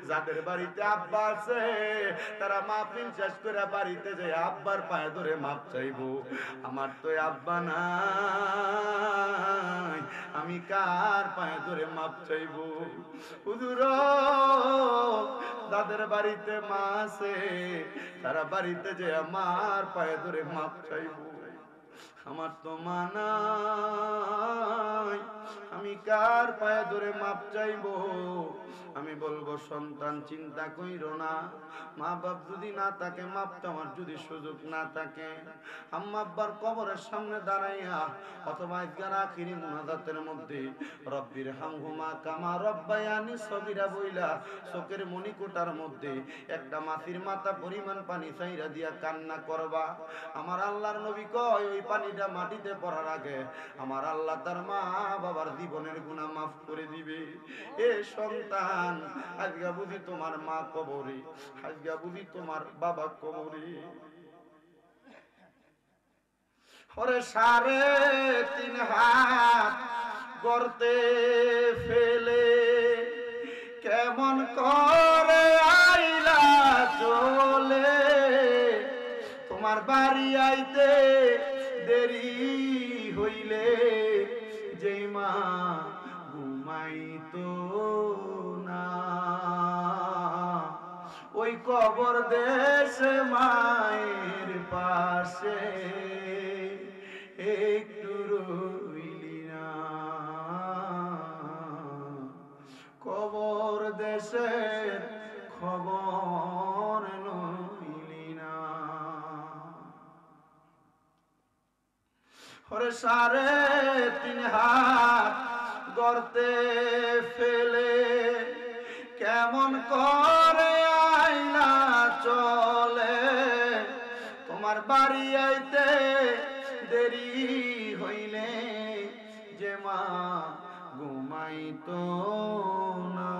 যাদের বাড়িতে আব্বা আছে তারা মাহফিল শেষ করে বাড়িতে যায় আব্বার পায়ে ধরে মাপ চাইবো, আমার তো আব্বা নাই, আমি কার পায়ে ধরে মাপ চাইবো? হুজুর যাদের বাড়িতে মা আছে তারা বাড়িতে যে আমার পায়ে ধরে মাপ চাইবো, আমার তো মা নাই, আমি কার পায়ে ধরে মাপ চাইবো? আমি বলবো সন্তান চিন্তা কইরো না, মা বাপ যদি না থাকে মাপ চাওয়ার যদি সুযোগ না থাকে, আম্মা আব্বার কবরের সামনে দাঁড়াইয়া অথবা আজকের আখিরি মুনাজাতের মধ্যে রব্বির হামহুমা কামা রব্বায়ানি সগীরা বইলা চোখের মণিকোটার মধ্যে একটা মাছির মাথা পরিমাণ পানি চাইরা দিয়া কান্না করবা। আমার আল্লাহর নবী কয় ওই পানিটা মাটিতে পড়ার আগে আমার আল্লাহ তার মা বাবার জীবনের গুনাহ মাফ করে দিবে। এ সন্তান আজকে বুঝি তোমার মা কবরে, আজকে বুঝি তোমার বাবা কবরে। ওরে 3.5 হাত গর্তে ফেলে কেমন করে আইলা চলে, তোমার বাড়ি আইতে দেরি হইলে যেই মা ঘুমাইতো না, ওই কবর দেশে মায়ের পাশে একটু রইলি না, কবর দেশের খবর লইলি না। ওরে 3.5 হাত গর্তে ফেলে কেমন করে আইলা চলে, তোমার বাড়ি আইতে দেরি হইলে যে মা ঘুমাইতো না,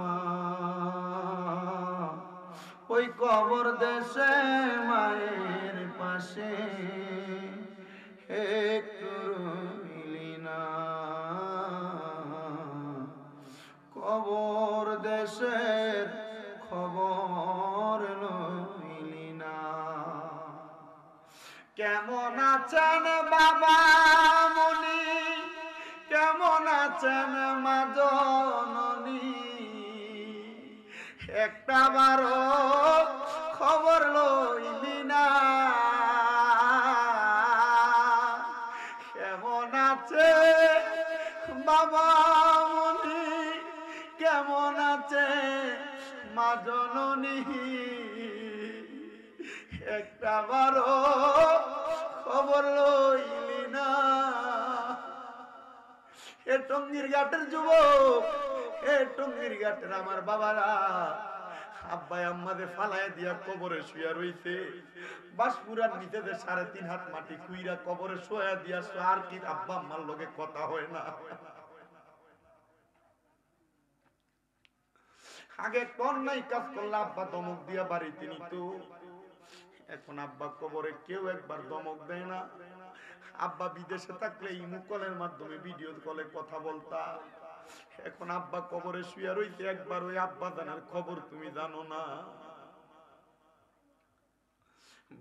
ওই কবর দেশে মায়ের পাশে একটু রইলি না, কবর দেশের খবর লইলি না। কেমন আছেন বাবা মনি, কেমন আছেন মা জননী, একটা বারো খবর লইলি না, কেমন আছে বাবা মনি, কেমন আছে মা জননী, একটা বারো খবর লইলি না। এ টঙ্গীর ঘাটের যুবক, এ টঙ্গীর ঘাটের আমার বাবারা, আব্বাই আম্মাদের ফালায় দিয়া কবরে শুয়া রইছে। বাসপুরার নিচে যে 3.5 হাত মাটি কুইরা কবরে শুয়া দিয়া, আর কি আব্বা আম্মার লগে কথা হয় না? আগে কোন নাই কাজ করলে আব্বা দমক দিয়া বাড়িতে নিত, এখন আব্বা কবরে কেউ একবার দমক দেয় না। আব্বা বিদেশে থাকলে ইমু কলের মাধ্যমে ভিডিও কলে কথা বলতা, এখন আব্বা কবরে শুয়া রইতে, একবার ওই আব্বা জানার খবর তুমি জানো না।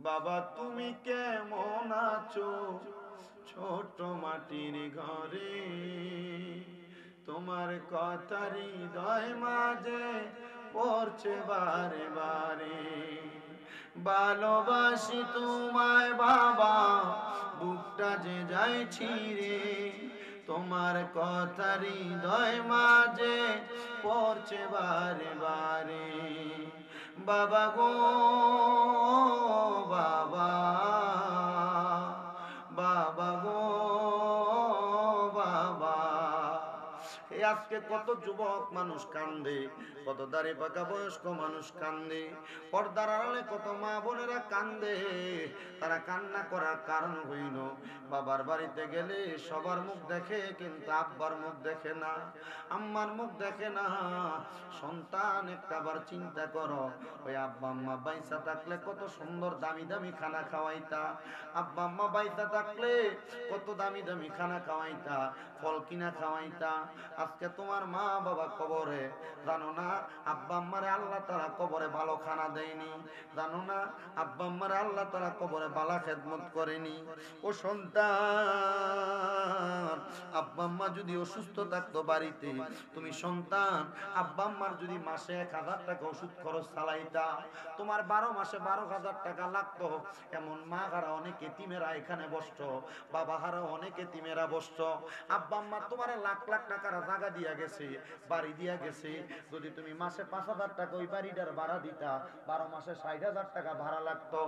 বাবা তুমি কেমন আছো ছোট মাটির ঘরে, তোমার কথা হৃদয় মাঝে পড়ছে বারে বারে। ভালোবাসি তোমায় বাবা, বুকটা যে যায় ছিঁড়ে, তোমার কথা হৃদয় মাঝে পড়ছে বারে বারে। বাবা গো বাবা, বাবা গো বাবা। এই আজকে কত যুবক মানুষ কান্দে, কত দাড়ি পাকা বয়স্ক মানুষ কান্দে, পর্দার আড়ালে কত মা বোনেরা কান্দে। তারা কান্না করার কারণ হইল বাবার বাড়িতে গেলে সবার মুখ দেখে, কিন্তু আব্বার মুখ দেখে না, আম্মার মুখ দেখে না। সন্তান একটাবার চিন্তা করো, ওই আব্বা আম্মা বাইসা থাকলে কত সুন্দর দামি দামি খানা খাওয়াইতা, আব্বা আম্মা বাইসা থাকলে কত দামি দামি খানা খাওয়াইতা, ফল কিনা খাওয়াইতা। আজকে তোমার মা বাবা কবরে, জানো না আব্বা আম্মারে আল্লাহ তাআলা কবরে ভালো খানা দেয়নি, জানো না আব্বা আম্মারে আল্লাহ তাআলা কবরে ভালো খেদমত করেনি। ও সন্তান, আব্বা আম্মা যদি অসুস্থ থাকতো বাড়িতে, তুমি সন্তান আব্বা আম্মার যদি মাসে 1000 টাকা ওষুধ খরচ চালাইতা, তোমার 12 মাসে 12,000 টাকা লাগতো। এমন মা হারা অনেক এতিমেরা এখানে বসত, বাবা হারা অনেক এতিমেরা বসত। আব্বা আম্মা তোমার লাখ লাখ টাকার জায়গা দিয়া গেছে, বাড়ি দিয়া গেছে, যদি তুমি মাসে 5,000 টাকা ওই বাড়িটার ভাড়া দিতা, 12 মাসে 60,000 টাকা ভাড়া লাগতো।